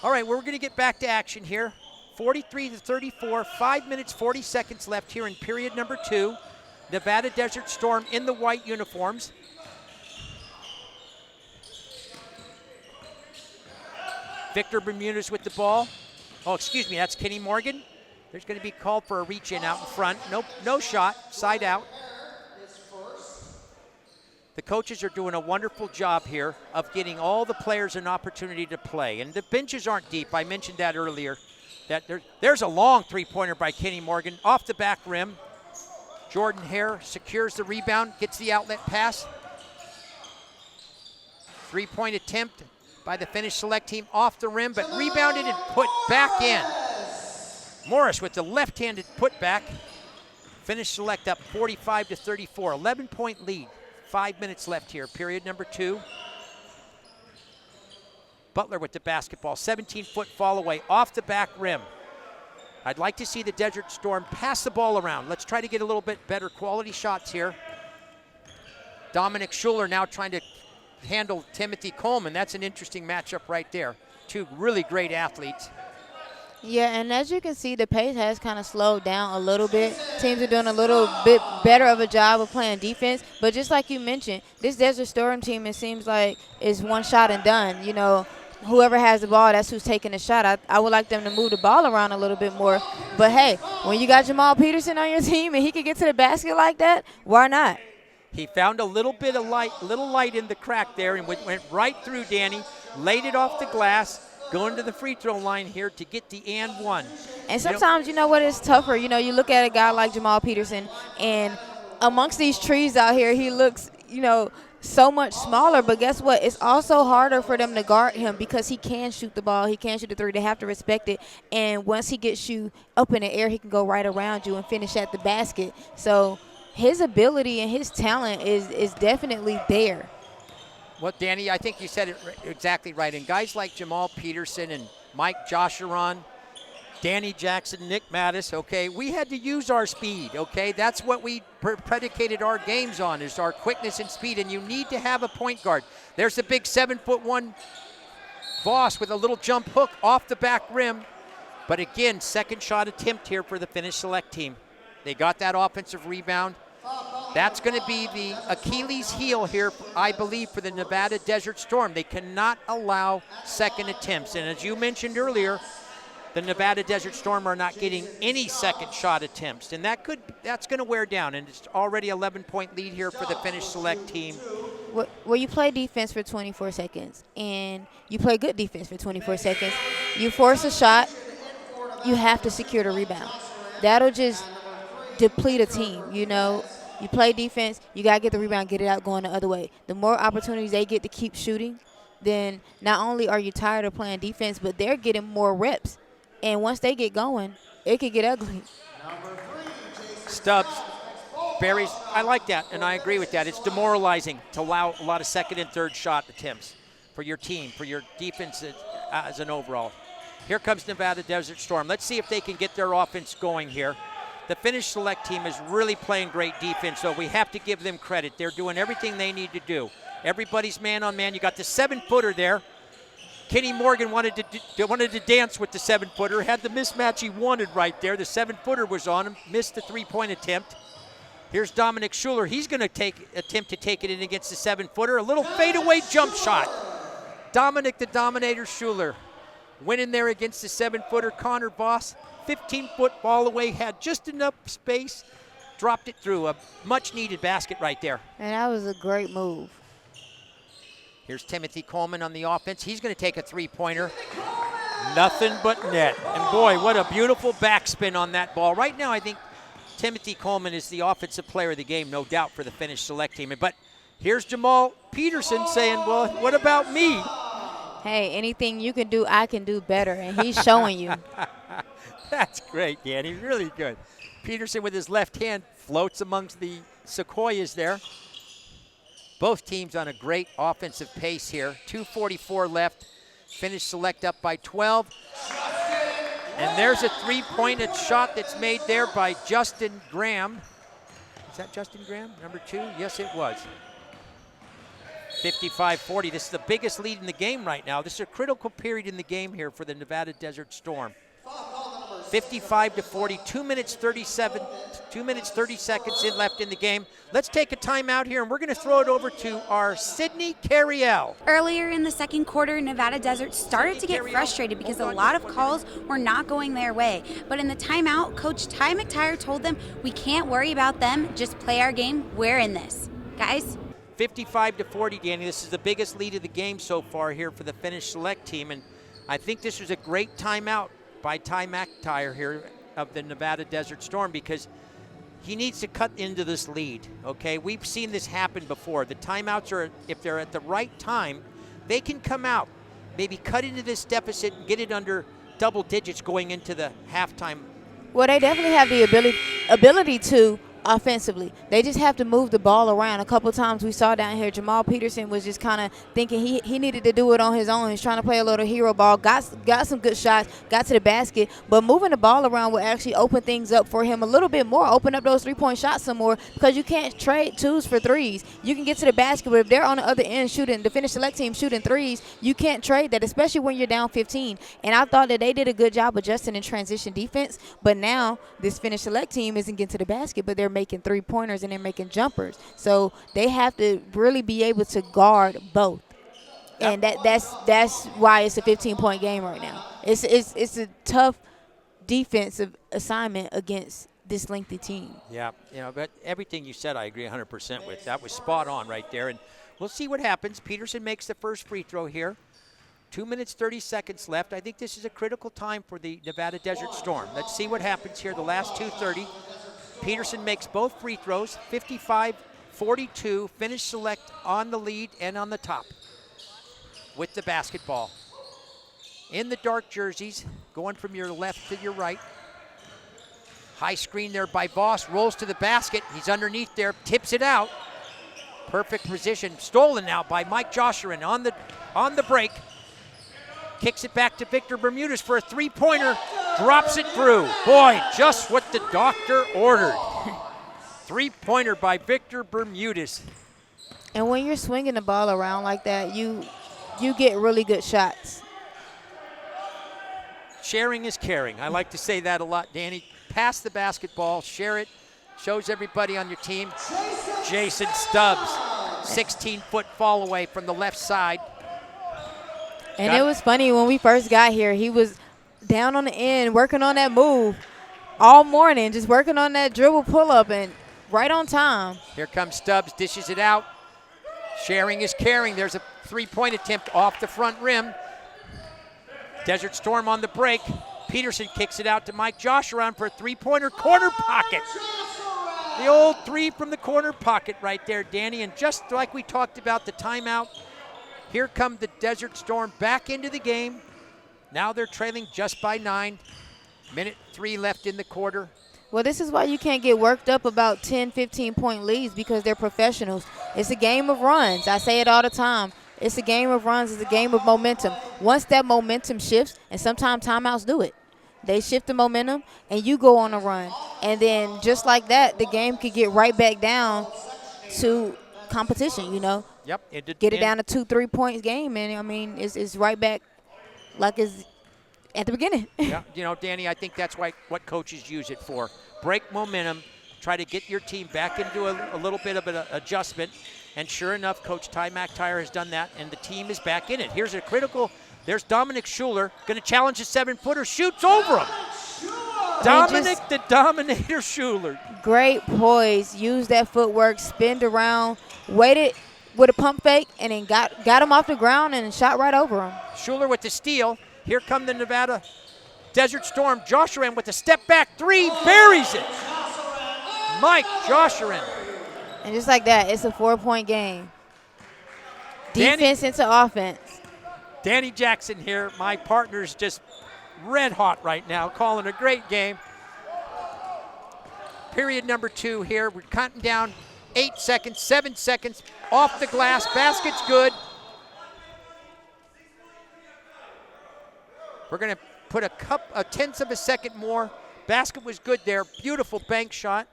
all right, we're going to get back to action here. 43-34, 5 minutes 40 seconds left here in period number 2. Nevada Desert Storm in the white uniforms. Victor Bermudez with the ball. Oh, excuse me, that's Kenny Morgan. There's going to be called for a reach-in out in front. No shot, side out. The coaches are doing a wonderful job here of getting all the players an opportunity to play. And the benches aren't deep. I mentioned that earlier. That there's a long three-pointer by Kenny Morgan off the back rim. Jordan Hare secures the rebound, gets the outlet pass. 3-point attempt by the Finnish select team off the rim, but rebounded and put back in. Morris with the left-handed putback. Finnish select up 45-34, 11-point lead. 5 minutes left here, period number 2. Butler with the basketball, 17-foot fall away off the back rim. I'd like to see the Desert Storm pass the ball around. Let's try to get a little bit better quality shots here. Dominic Schuler now trying to handle Timothy Coleman. That's an interesting matchup right there. 2 really great athletes. Yeah, and as you can see, the pace has kind of slowed down a little bit. Teams are doing a little bit better of a job of playing defense. But just like you mentioned, this Desert Storm team, it seems like, is one shot and done. Whoever has the ball, that's who's taking the shot. I would like them to move the ball around a little bit more. But, hey, when you got Jamal Peterson on your team and he can get to the basket like that, why not? He found a little bit of light in the crack there and went right through Danny, laid it off the glass, going to the free throw line here to get the and one. And sometimes, it's tougher. You look at a guy like Jamal Peterson, and amongst these trees out here, he looks, so much smaller. But guess what? It's also harder for them to guard him because he can shoot the ball. He can shoot the 3. They have to respect it. And once he gets you up in the air, he can go right around you and finish at the basket. So his ability and his talent is definitely there. Well, Danny, I think you said it exactly right. And guys like Jamal Peterson and Mike Joshuron, Danny Jackson, Nick Mattis, okay, we had to use our speed, okay? That's what we predicated our games on, is our quickness and speed, and you need to have a point guard. There's the big 7'1" Voss with a little jump hook off the back rim. But again, second shot attempt here for the Finnish select team. They got that offensive rebound. That's going to be the Achilles heel here, I believe, for the Nevada Desert Storm. They cannot allow second attempts. And as you mentioned earlier, the Nevada Desert Storm are not getting any second shot attempts. And that's going to wear down. And it's already 11-point lead here for the Finnish select team. Well, you play defense for 24 seconds, and you play good defense for 24 seconds. You force a shot, you have to secure the rebound. That'll just deplete a team, You play defense, you got to get the rebound, get it out, going the other way. The more opportunities they get to keep shooting, then not only are you tired of playing defense, but they're getting more reps. And once they get going, it could get ugly. Stubbs, Barry's, I like that, and I agree with that. It's demoralizing to allow a lot of second and third shot attempts for your team, for your defense as an overall. Here comes Nevada Desert Storm. Let's see if they can get their offense going here. The Finnish select team is really playing great defense, so we have to give them credit. They're doing everything they need to do. Everybody's man-on-man. You got the 7-footer there. Kenny Morgan wanted to dance with the 7-footer, had the mismatch he wanted right there. The 7-footer was on him, missed the 3-point attempt. Here's Dominic Schuler. He's going to attempt to take it in against the 7-footer. A little fadeaway jump shot. Dominic the Dominator Schuler went in there against the 7-footer. Connor Voss, 15-foot ball away, had just enough space dropped it through. A much-needed basket right there. And that was a great move. Here's Timothy Coleman on the offense. He's going to take a three-pointer. Nothing but net. And boy, what a beautiful backspin on that ball. Right now, I think Timothy Coleman is the offensive player of the game, no doubt, for the Finnish select team. But here's Jamal Peterson saying, well, what about me? Hey, anything you can do, I can do better. And he's showing you. That's great, Danny. Really good. Peterson with his left hand floats amongst the sequoias there. Both teams on a great offensive pace here. 2:44 left. Finnish select up by 12. And there's a three-pointed shot that's made there by Justin Graham. Is that Justin Graham, number 2? Yes, it was. 55-40. This is the biggest lead in the game right now. This is a critical period in the game here for the Nevada Desert Storm. 55-40, 2 minutes 30 seconds left in the game. Let's take a timeout here, and we're going to throw it over to our Sydney Carriel. Earlier in the second quarter, Nevada Desert started to get frustrated because a lot of calls were not going their way. But in the timeout, Coach Ty McTire told them, we can't worry about them, just play our game, we're in this. Guys? 55-40, Danny. This is the biggest lead of the game so far here for the Finnish select team, and I think this was a great timeout by Ty McTire here of the Nevada Desert Storm, because he needs to cut into this lead, okay? We've seen this happen before. The timeouts are, if they're at the right time, they can come out, maybe cut into this deficit and get it under double digits going into the halftime. Well, they definitely have the ability to offensively. They just have to move the ball around. A couple times we saw down here, Jamal Peterson was just kind of thinking he needed to do it on his own. He's trying to play a little hero ball, got some good shots, got to the basket, but moving the ball around will actually open things up for him a little bit more, open up those three-point shots some more, because you can't trade twos for threes. You can get to the basket, but if they're on the other end shooting, the Finnish select team shooting threes, you can't trade that, especially when you're down 15. And I thought that they did a good job adjusting in transition defense, but now this Finnish select team isn't getting to the basket, but they're making three-pointers and they're making jumpers. So they have to really be able to guard both. And that's why it's a 15-point game right now. It's a tough defensive assignment against this lengthy team. Yeah, but everything you said I agree 100% with. That was spot on right there. And we'll see what happens. Peterson makes the first free throw here. 2 minutes, 30 seconds left. I think this is a critical time for the Nevada Desert Storm. Let's see what happens here, the last 2:30. Peterson makes both free throws, 55-42. Finnish select on the lead and on the top with the basketball. In the dark jerseys, going from your left to your right. High screen there by Voss, rolls to the basket. He's underneath there, tips it out. Perfect position, stolen now by Mike Joshurin on the break. Kicks it back to Victor Bermudez for a three-pointer, drops it through. Boy, just what the doctor ordered. Three-pointer by Victor Bermudez. And when you're swinging the ball around like that, you get really good shots. Sharing is caring. I like to say that a lot, Danny. Pass the basketball, share it, shows everybody on your team. Jason Stubbs, 16-foot fall away from the left side. And it was funny, when we first got here, he was down on the end working on that move all morning, just working on that dribble pull-up, and right on time. Here comes Stubbs, dishes it out. Sharing is caring. There's a three-point attempt off the front rim. Desert Storm on the break. Peterson kicks it out to Mike Joshurin for a three-pointer, corner pocket. The old three from the corner pocket right there, Danny. And just like we talked about the timeout, here come the Desert Storm back into the game. Now they're trailing just by 9. Minute 3 left in the quarter. Well, this is why you can't get worked up about 10, 15-point leads, because they're professionals. It's a game of runs. I say it all the time. It's a game of runs. It's a game of momentum. Once that momentum shifts, and sometimes timeouts do it, they shift the momentum, and you go on a run. And then just like that, the game could get right back down to competition, Yep. Get it down to 2-3 points game, and I mean it's right back like it's at the beginning. Yeah, Danny, I think that's what coaches use it for. Break momentum, try to get your team back into a little bit of an adjustment, and sure enough, Coach Ty McTire has done that, and the team is back in it. Here's a critical. There's Dominic Schuler going to challenge a 7-footer, shoots over him. Dominic the Dominator Schuler. Great poise. Used that footwork, spinned around, waited with a pump fake, and then got him off the ground and shot right over him. Schuler with the steal. Here come the Nevada Desert Storm. Joshurin with a step back three, buries it. Mike Joshurin. And just like that, it's a 4-point game. Defense into offense. Danny Jackson here. My partner's just red hot right now, calling a great game. Period number 2 here. We're counting down 8 seconds, 7 seconds. Off the glass, basket's good. We're going to put a tenth of a second more. Basket was good there. Beautiful bank shot.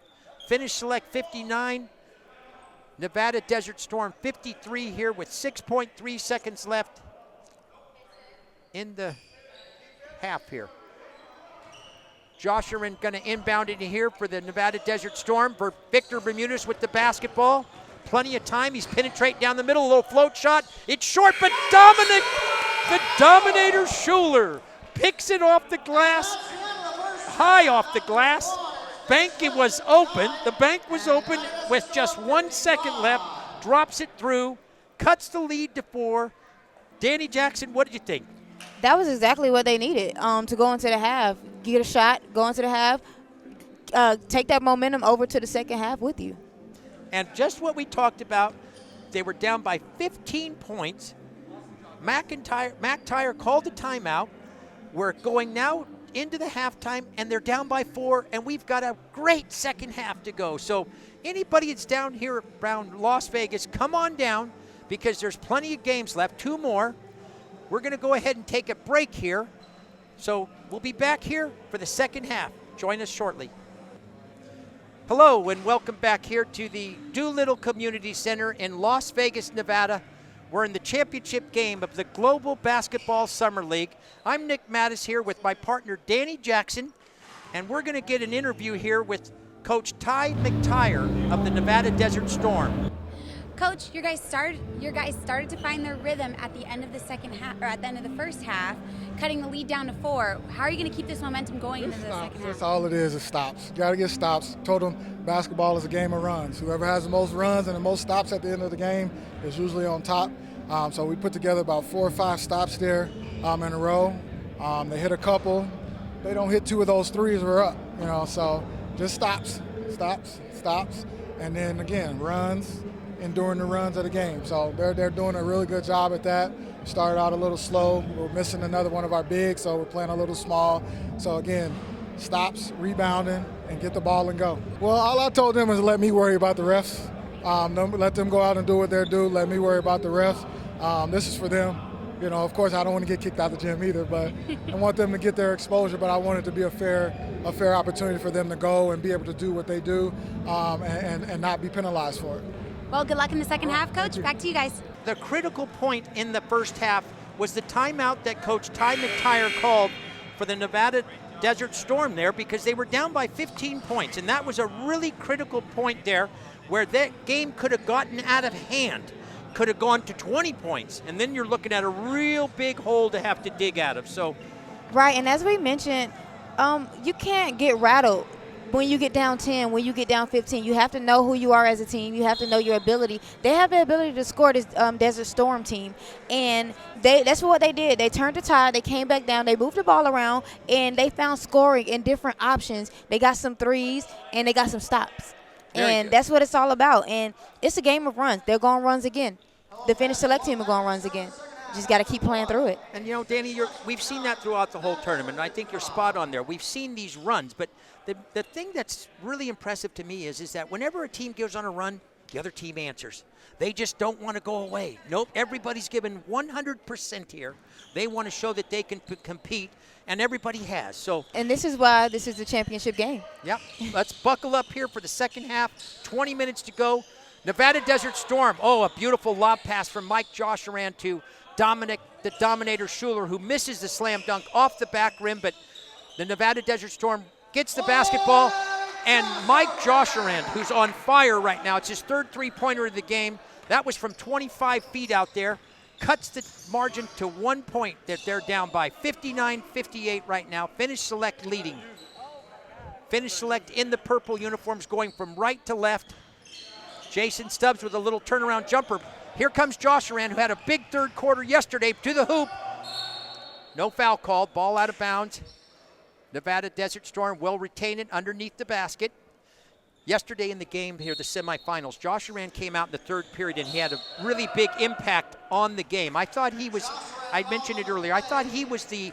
Finish select 59. Nevada Desert Storm 53 here with 6.3 seconds left in the half here. Joshurin going to inbound it here for the Nevada Desert Storm. For Victor Bermudez with the basketball. Plenty of time. He's penetrating down the middle. A little float shot. It's short, but Dominic, the Dominator Schuler, picks it off the glass, high off the glass. Bank was open. The bank was open with just 1 second left. Drops it through. Cuts the lead to 4. Danny Jackson, what did you think? That was exactly what they needed to go into the half. Get a shot, go into the half, take that momentum over to the second half with you. And just what we talked about, they were down by 15 points. McIntyre called the timeout. We're going now into the halftime, and they're down by 4, and we've got a great second half to go. So anybody that's down here around Las Vegas, come on down because there's plenty of games left, 2 more. We're going to go ahead and take a break here. So we'll be back here for the second half. Join us shortly. Hello and welcome back here to the Doolittle Community Center in Las Vegas, Nevada. We're in the championship game of the Global Basketball Summer League. I'm Nick Mattis here with my partner Danny Jackson, and we're going to get an interview here with Coach Ty McTire of the Nevada Desert Storm. Coach, your guys started to find their rhythm at the end of the second half, or at the end of the first half, cutting the lead down to 4. How are you going to keep this momentum going into the second half? That's all it is stops. You got to get stops. Told them basketball is a game of runs. Whoever has the most runs and the most stops at the end of the game is usually on top. So we put together about 4 or 5 stops there in a row. They hit a couple. They don't hit 2 of those threes, we're up. So just stops, and then again runs. And during the runs of the game. So they're doing a really good job at that. Started out a little slow. We're missing another one of our bigs, so we're playing a little small. So again, stops, rebounding, and get the ball and go. Well, all I told them is let me worry about the refs. Let them go out and do what they're doing. Let me worry about the refs. This is for them. Of course, I don't want to get kicked out the gym either, but I want them to get their exposure, but I want it to be a fair opportunity for them to go and be able to do what they do and not be penalized for it. Well, good luck in the second half, Coach. Back to you guys. The critical point in the first half was the timeout that Coach Ty McTire called for the Nevada Desert Storm there because they were down by 15 points. And that was a really critical point there where that game could have gotten out of hand, could have gone to 20 points. And then you're looking at a real big hole to have to dig out of. So, right, and as we mentioned, you can't get rattled. When you get down 10, when you get down 15, you have to know who you are as a team. You have to know your ability. They have the ability to score this Desert Storm team, and that's what they did. They turned the tide. They came back down. They moved the ball around, and they found scoring in different options. They got some threes, and they got some stops. And that's what it's all about. And it's a game of runs. They're going runs again. The finish select team are going runs again. Just got to keep playing through it. And, Danny, we've seen that throughout the whole tournament, and I think you're spot on there. We've seen these runs, but the thing that's really impressive to me is that whenever a team goes on a run, the other team answers. They just don't want to go away. Nope, everybody's given 100% here. They want to show that they can compete, and everybody has. And this is why this is the championship game. Yep, let's buckle up here for the second half. 20 minutes to go. Nevada Desert Storm. Oh, a beautiful lob pass from Mike Joshurin to Dominic, the Dominator Schuler, who misses the slam dunk off the back rim, but the Nevada Desert Storm gets the basketball, and Mike Joshurin, who's on fire right now, it's his 3rd three-pointer of the game. That was from 25 feet out there. Cuts the margin to 1 point that they're down by. 59-58 right now. Finish select leading. Finish Select in the purple uniforms going from right to left. Jason Stubbs with a little turnaround jumper. Here comes Josh Aran, who had a big third quarter yesterday, to the hoop. No foul called, ball out of bounds. Nevada Desert Storm will retain it underneath the basket. Yesterday in the game here, the semifinals, Josh Aran came out in the third period and he had a really big impact on the game. I thought he was, I mentioned it earlier, I thought he was the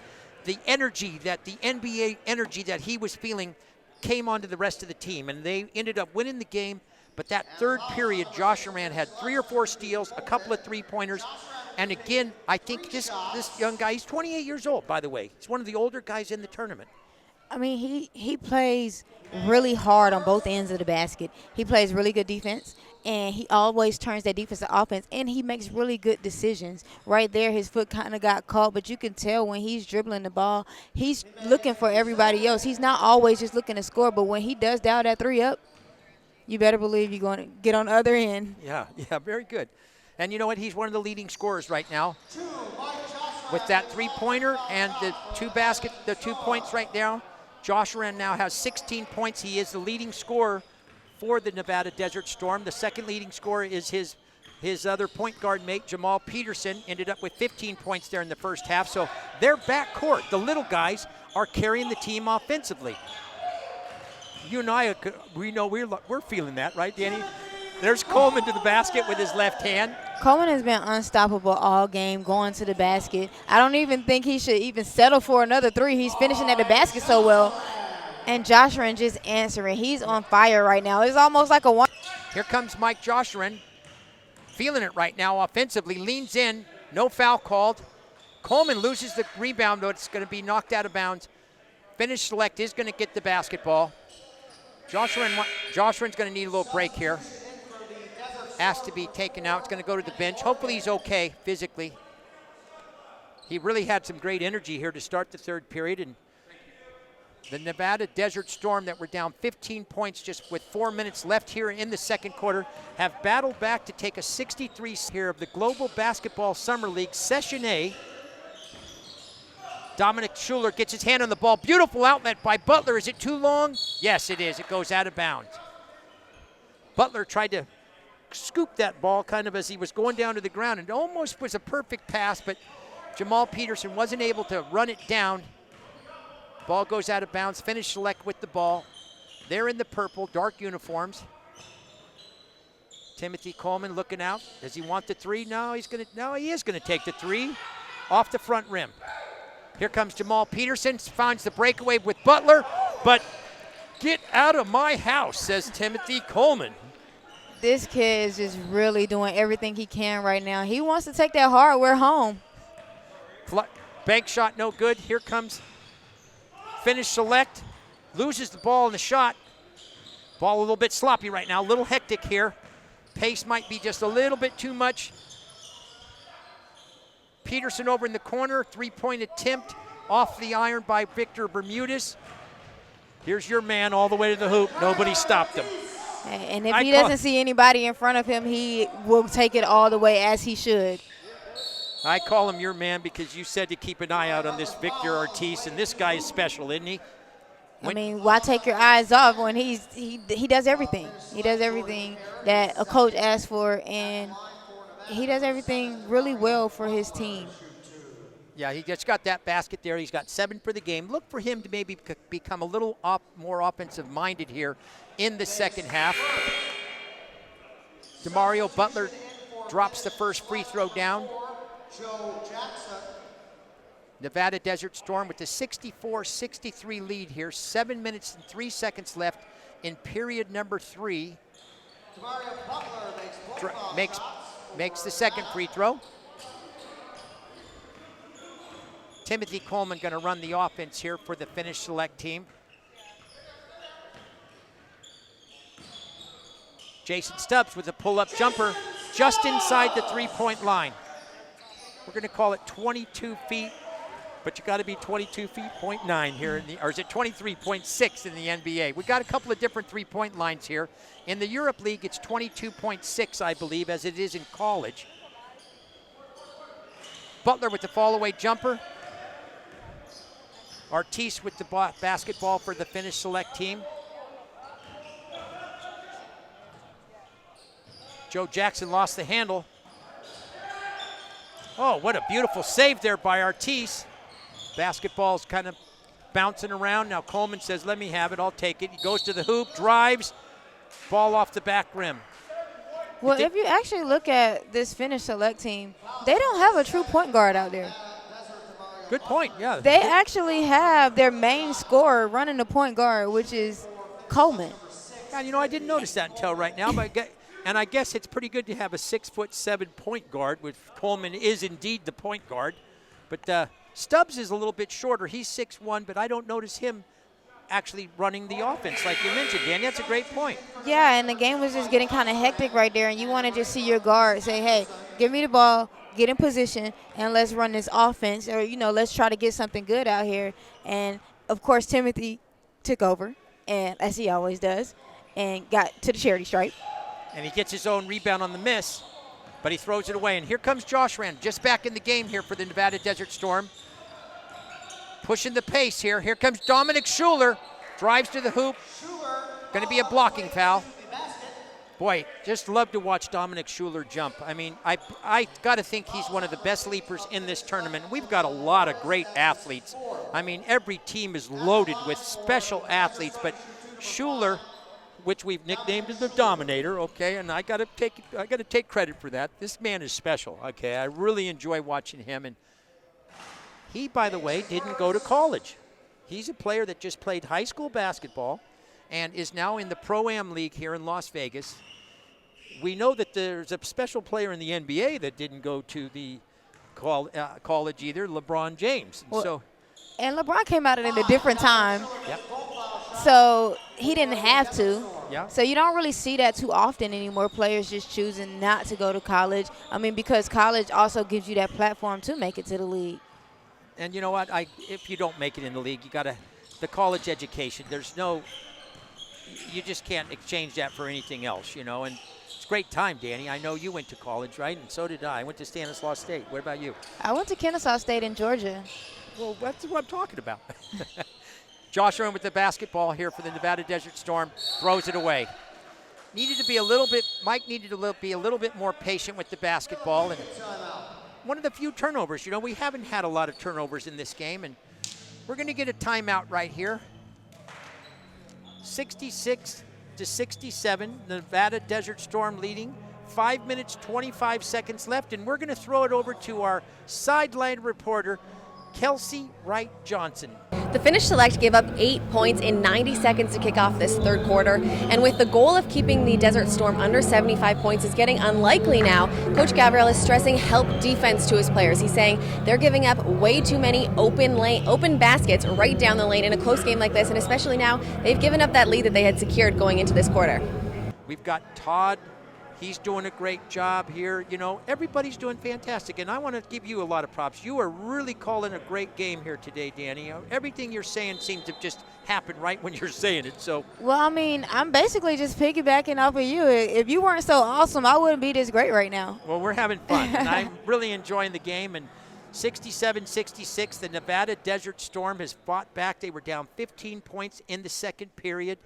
energy, that the NBA energy that he was feeling came onto the rest of the team, and they ended up winning the game. But that third period, Josh Aran had 3 or 4 steals, a couple of three-pointers. And again, I think this young guy, he's 28 years old, by the way. He's one of the older guys in the tournament. I mean, he plays really hard on both ends of the basket. He plays really good defense, and he always turns that defense to offense, and he makes really good decisions. Right there, his foot kind of got caught, but you can tell when he's dribbling the ball, he's looking for everybody else. He's not always just looking to score, but when he does dial that 3 up, you better believe you're going to get on the other end. Yeah, very good. And you know what? He's one of the leading scorers right now with that three-pointer and the 2 points right now. Josh Aran now has 16 points. He is the leading scorer for the Nevada Desert Storm. The second leading scorer is his other point guard mate, Jamal Peterson, ended up with 15 points there in the first half. So their backcourt, the little guys, are carrying the team offensively. You and I, we know we're feeling that, right, Danny? There's Coleman to the basket with his left hand. Coleman has been unstoppable all game, going to the basket. I don't even think he should even settle for another 3. He's finishing at the basket so well. And Josh Aran just answering. He's on fire right now. It's almost like a one. Here comes Mike Josh Aran, feeling it right now offensively, leans in, no foul called. Coleman loses the rebound, though it's going to be knocked out of bounds. Finish Select is going to get the basketball. Josh Aran's going to need a little break here. Asked to be taken out. It's going to go to the bench. Hopefully he's okay physically. He really had some great energy here to start the third period. And the Nevada Desert Storm, that were down 15 points just with 4 minutes left here in the second quarter, have battled back to take a 63 here of the Global Basketball Summer League Session A. Dominic Schuler gets his hand on the ball. Beautiful outlet by Butler. Is it too long? Yes, it is. It goes out of bounds. Butler tried to scoop that ball kind of as he was going down to the ground. It almost was a perfect pass, but Jamal Peterson wasn't able to run it down. Ball goes out of bounds. Finish Select with the ball. They're in the purple, dark uniforms. Timothy Coleman looking out. Does he want the 3? No, he is going to take the 3 off the front rim. Here comes Jamal Peterson, finds the breakaway with Butler, but get out of my house, says Timothy Coleman. This kid is just really doing everything he can right now. He wants to take that hardware home. Bank shot no good. Here comes Finish Select. Loses the ball in the shot. Ball a little bit sloppy right now, a little hectic here. Pace might be just a little bit too much. Peterson over in the corner, 3-point attempt off the iron by Victor Bermudez. Here's your man all the way to the hoop. Nobody stopped him. And if he doesn't see anybody in front of him, he will take it all the way as he should. I call him your man because you said to keep an eye out on this Victor Ortiz, and this guy is special, isn't he? I mean, why take your eyes off when he does everything? He does everything that a coach asks for, and he does everything really well for his team. Yeah, he just got that basket there. He's got 7 for the game. Look for him to maybe become a little more offensive-minded here in the second half. DeMario Butler drops the first free throw down. Nevada Desert Storm with the 64-63 lead here. 7 minutes and 3 seconds left in period number 3. Makes the second free throw. Timothy Coleman going to run the offense here for the Finish Select team. Jason Stubbs with a pull-up jumper just inside the 3-point line. We're going to call it 22 feet, but you got to be 22 feet, 0.9 here or is it 23.6 in the NBA? We've got a couple of different 3-point lines here. In the Europe League, it's 22.6, I believe, as it is in college. Butler with the fall-away jumper. Artis with the basketball for the Finnish select team. Joe Jackson lost the handle. Oh, what a beautiful save there by Artis. Basketball's kind of bouncing around. Now Coleman says, let me have it, I'll take it. He goes to the hoop, drives, ball off the back rim. Well, if you actually look at this Finnish select team, they don't have a true point guard out there. Good point, yeah. They actually have their main scorer running the point guard, which is Coleman. God, you know, I didn't notice that until right now, and I guess it's pretty good to have a 6'7" point guard, which Coleman is indeed the point guard. But Stubbs is a little bit shorter. He's 6'1", but I don't notice him actually running the offense like you mentioned, Danny. That's a great point. Yeah, and the game was just getting kind of hectic right there, and you want to just see your guard say, hey, give me the ball, get in position, and let's run this offense, or, you know, let's try to get something good out here. And, of course, Timothy took over, and as he always does, and got to the charity stripe. And he gets his own rebound on the miss, but he throws it away. And here comes Josh Rand, just back in the game here for the Nevada Desert Storm. Pushing the pace here. Here comes Dominic Schuler. Drives to the hoop. Going to be a blocking foul. Boy, just love to watch Dominic Schuler jump. I mean, I got to think he's one of the best leapers in this tournament. We've got a lot of great athletes. I mean, every team is loaded with special athletes, but Schuler, which we've nicknamed as the Dominator, okay, and I got to take credit for that. This man is special, okay. I really enjoy watching him, and he, by the way, didn't go to college. He's a player that just played high school basketball and is now in the Pro-Am League here in Las Vegas. We know that there's a special player in the NBA that didn't go to the college either, LeBron James. And LeBron came out at a different time. Yep. So he didn't have to. Yeah. So you don't really see that too often anymore, players just choosing not to go to college. I mean, because college also gives you that platform to make it to the league. And you know what? If you don't make it in the league, you got the college education. You just can't exchange that for anything else, you know. And it's a great time, Danny. I know you went to college, right? And so did I. I went to Stanislaus State. What about you? I went to Kennesaw State in Georgia. Well, that's what I'm talking about. Josh Rowan with the basketball here for the Nevada Desert Storm. Throws it away. Mike needed to be a little bit more patient with the basketball. And one of the few turnovers. You know, we haven't had a lot of turnovers in this game. And we're going to get a timeout right here. 66-67, Nevada Desert Storm leading. 5 minutes, 25 seconds left, and we're going to throw it over to our sideline reporter, Kelsey Wright Johnson. The Finnish Select gave up 8 points in 90 seconds to kick off this third quarter, and with the goal of keeping the Desert Storm under 75 points is getting unlikely now, Coach Gabriel is stressing help defense to his players. He's saying they're giving up way too many open baskets right down the lane in a close game like this, and especially now, they've given up that lead that they had secured going into this quarter. We've got Todd. He's doing a great job here. You know, everybody's doing fantastic, and I want to give you a lot of props. You are really calling a great game here today, Danny. Everything you're saying seems to just happen right when you're saying it. So, well, I mean, I'm basically just piggybacking off of you. If you weren't so awesome, I wouldn't be this great right now. Well, we're having fun, and I'm really enjoying the game. And 67-66, the Nevada Desert Storm has fought back. They were down 15 points in the second period.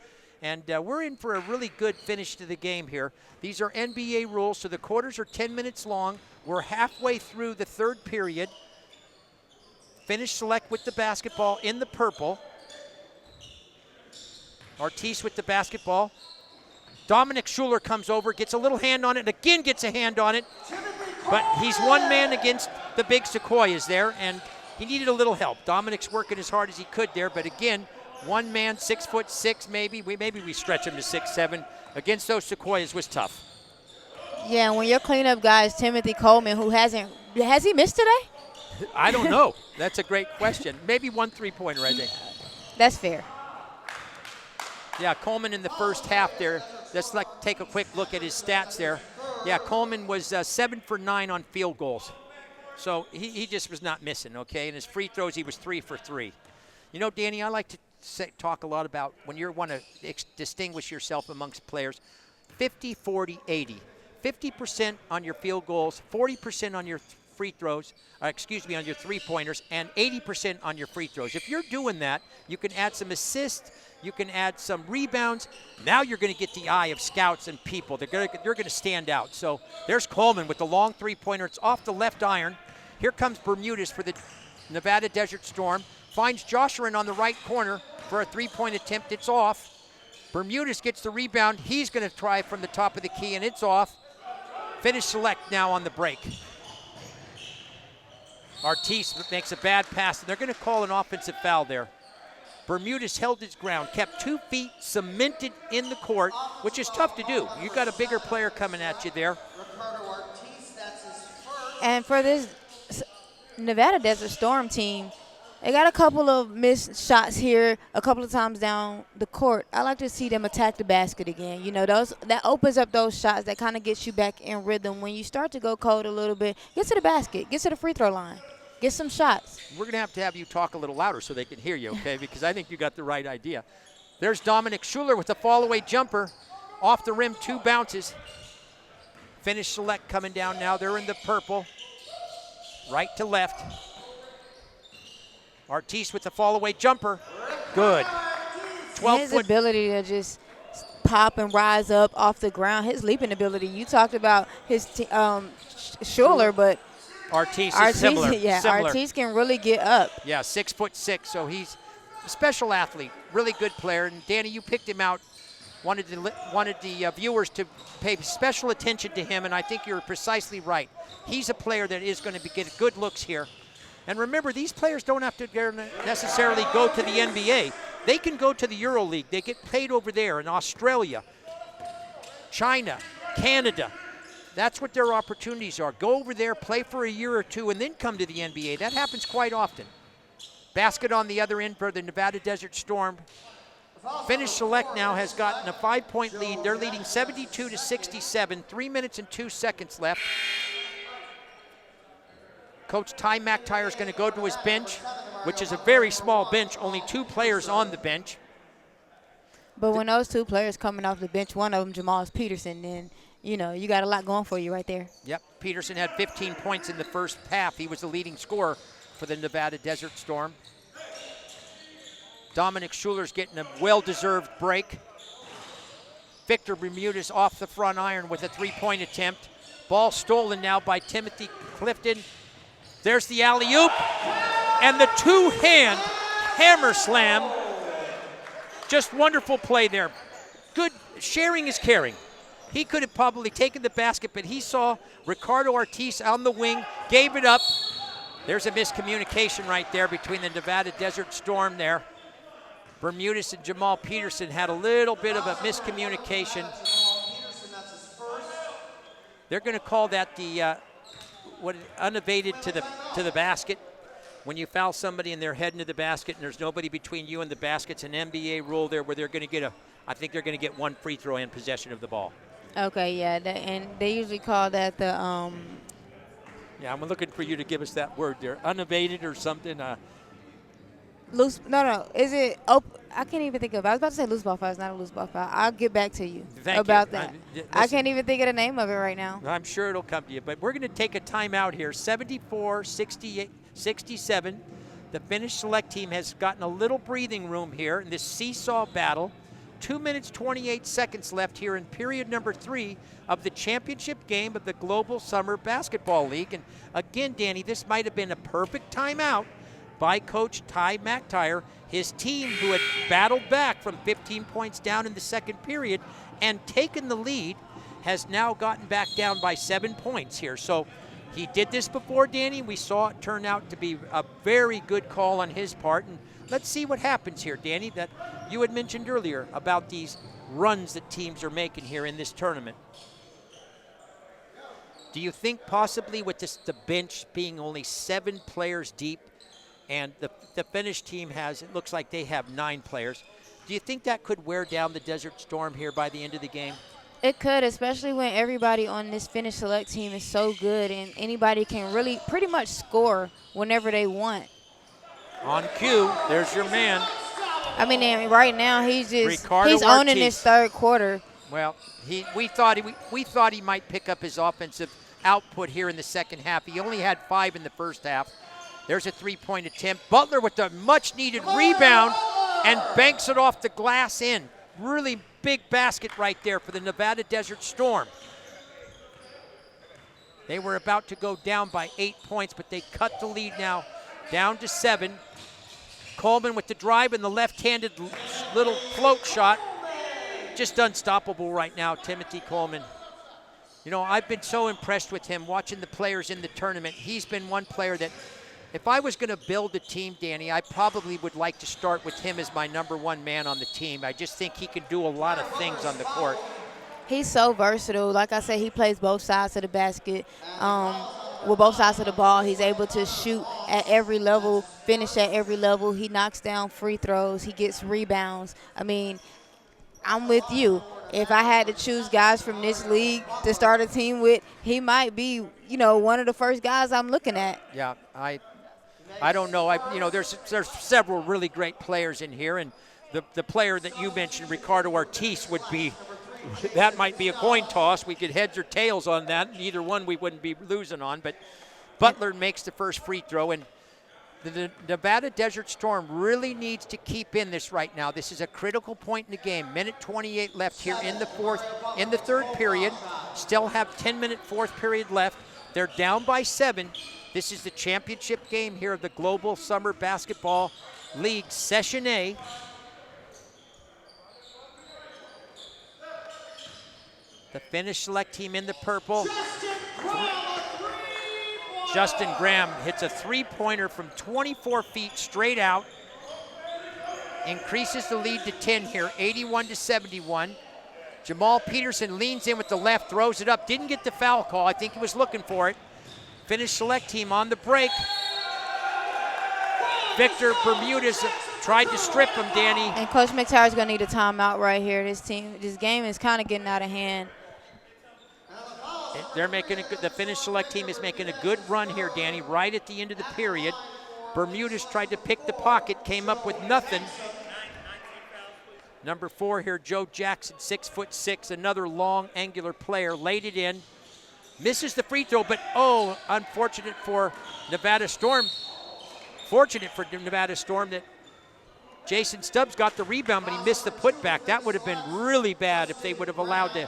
And we're in for a really good finish to the game here. These are NBA rules, so the quarters are 10 minutes long. We're halfway through the third period. Finnish Select with the basketball in the purple. Artis with the basketball. Dominic Schuler comes over, gets a little hand on it, again gets a hand on it. But he's one man against the big Sequoias there, and he needed a little help. Dominic's working as hard as he could there, but again, one man, 6'6", maybe we stretch him to 6'7". Against those Sequoias was tough. Yeah, when your cleanup guy is Timothy Coleman, who has he missed today? I don't know. That's a great question. Maybe 1 3-pointer, I think. That's fair. Yeah, Coleman in the first half there. Let's take a quick look at his stats there. Yeah, Coleman was 7 for 9 on field goals. So he just was not missing, okay? And his free throws, he was 3 for 3. You know, Danny, I like to talk a lot about when you want to distinguish yourself amongst players, 50, 40, 80. 50% on your field goals, 40% on your free throws, on your three-pointers, and 80% on your free throws. If you're doing that, you can add some assists, you can add some rebounds. Now you're going to get the eye of scouts and people. They're going to stand out. So there's Coleman with the long three-pointer. It's off the left iron. Here comes Bermudez for the Nevada Desert Storm. Finds Joshurin on the right corner for a three-point attempt. It's off. Bermudez gets the rebound. He's going to try from the top of the key, and it's off. Finish Select now on the break. Ortiz makes a bad pass, and they're going to call an offensive foul there. Bermudez held his ground, kept 2 feet cemented in the court, which is tough to do. You got a bigger player coming at you there. And for this Nevada Desert Storm team, they got a couple of missed shots here a couple of times down the court. I like to see them attack the basket again. You know, that opens up those shots that kind of gets you back in rhythm. When you start to go cold a little bit, get to the basket, get to the free throw line, get some shots. We're going to have you talk a little louder so they can hear you, okay, because I think you got the right idea. There's Dominic Schuler with a fall-away jumper. Off the rim, 2 bounces. Finish Select coming down now. They're in the purple. Right to left. Ortiz with the fall-away jumper. Good. 12 His foot. ability to just pop and rise up off the ground, his leaping ability. You talked about his Schuler, but Ortiz is similar. Yeah, similar. Ortiz can really get up. Yeah, 6'6", so he's a special athlete, really good player. And Danny, you picked him out. Wanted the viewers to pay special attention to him, and I think you're precisely right. He's a player that is going to get good looks here. And remember, these players don't have to necessarily go to the NBA. They can go to the EuroLeague. They get paid over there in Australia, China, Canada. That's what their opportunities are. Go over there, play for a year or two, and then come to the NBA. That happens quite often. Basket on the other end for the Nevada Desert Storm. Finish Select now has gotten a 5-point lead. They're leading 72-67. 3 minutes and 2 seconds left. Coach Ty McTire is going to go to his bench, which is a very small bench, only 2 players on the bench. But when those 2 players coming off the bench, one of them, Jamal Peterson, then, you know, you got a lot going for you right there. Yep, Peterson had 15 points in the first half. He was the leading scorer for the Nevada Desert Storm. Dominic Schuler's getting a well-deserved break. Victor Bermudez off the front iron with a 3-point attempt. Ball stolen now by Timothy Clifton. There's the alley-oop, and the 2-hand hammer slam. Just wonderful play there. Good, sharing is caring. He could have probably taken the basket, but he saw Ricardo Ortiz on the wing, gave it up. There's a miscommunication right there between the Nevada Desert Storm there. Bermudez and Jamal Peterson had a little bit of a miscommunication. They're going to call that the unevaded to the basket. When you foul somebody and they're heading to the basket and there's nobody between you and the basket, it's an NBA rule there where they're going to get I think they're going to get 1 free throw in possession of the ball. Okay, yeah, and they usually call that the Yeah, I'm looking for you to give us that word there, unevaded or something. loose. No, is it? Oh, I can't even think of it. I was about to say loose ball foul. It's not a loose ball foul. I'll get back to you about that. I can't even think of the name of it right now. I'm sure it'll come to you, but we're going to take a timeout here. 74-67. The Finnish Select team has gotten a little breathing room here in this seesaw battle. 2 minutes, 28 seconds left here in period number 3 of the championship game of the Global Summer Basketball League. And again, Danny, this might have been a perfect timeout by Coach Ty McTire. His team, who had battled back from 15 points down in the second period and taken the lead, has now gotten back down by 7 points here. So he did this before, Danny. We saw it turn out to be a very good call on his part. And let's see what happens here, Danny, that you had mentioned earlier about these runs that teams are making here in this tournament. Do you think possibly with the bench being only 7 players deep, and the Finnish team it looks like they have 9 players, do you think that could wear down the Desert Storm here by the end of the game? It could, especially when everybody on this Finnish Select team is so good and anybody can really pretty much score whenever they want. On cue, there's your man. I mean, right now he's Ricardo owning Ortiz. his third quarter. Well, we thought he might pick up his offensive output here in the second half. He only had 5 in the first half. There's a three-point attempt. Butler with a much-needed rebound and banks it off the glass in. Really big basket right there for the Nevada Desert Storm. They were about to go down by 8 points, but they cut the lead now down to 7. Coleman with the drive and the left-handed little float shot. Just unstoppable right now, Timothy Coleman. You know, I've been so impressed with him watching the players in the tournament. He's been one player that, if I was going to build a team, Danny, I probably would like to start with him as my #1 man on the team. I just think he can do a lot of things on the court. He's so versatile. Like I said, he plays both sides of the basket. With both sides of the ball, he's able to shoot at every level, finish at every level. He knocks down free throws. He gets rebounds. I mean, I'm with you. If I had to choose guys from this league to start a team with, he might be, you know, one of the first guys I'm looking at. Yeah, I don't know. There's several really great players in here, and the player that you mentioned, Ricardo Ortiz, would be. That might be a coin toss. We could heads or tails on that. Either one we wouldn't be losing on. But Butler makes the first free throw, and the Nevada Desert Storm really needs to keep in this right now. This is a critical point in the game. Minute 28 left here in the third period. Still have 10-minute fourth period left. They're down by 7. This is the championship game here of the Global Summer Basketball League Session A. The Finnish select team in the purple. Justin Graham hits a three-pointer from 24 feet straight out. Increases the lead to 10 here, 81-71. Jamal Peterson leans in with the left, throws it up. Didn't get the foul call. I think he was looking for it. Finnish select team on the break. Victor Bermudez tried to strip him, Danny. And Coach McTire's going to need a timeout right here. This game is kind of getting out of hand. They're making the Finnish select team is making a good run here, Danny, right at the end of the period. Bermudez tried to pick the pocket, came up with nothing. Number 4 here, Joe Jackson, 6'6", another long, angular player, laid it in. Misses the free throw, but unfortunate for Nevada Storm. Fortunate for Nevada Storm that Jason Stubbs got the rebound, but he missed the putback. That would have been really bad if they would have allowed a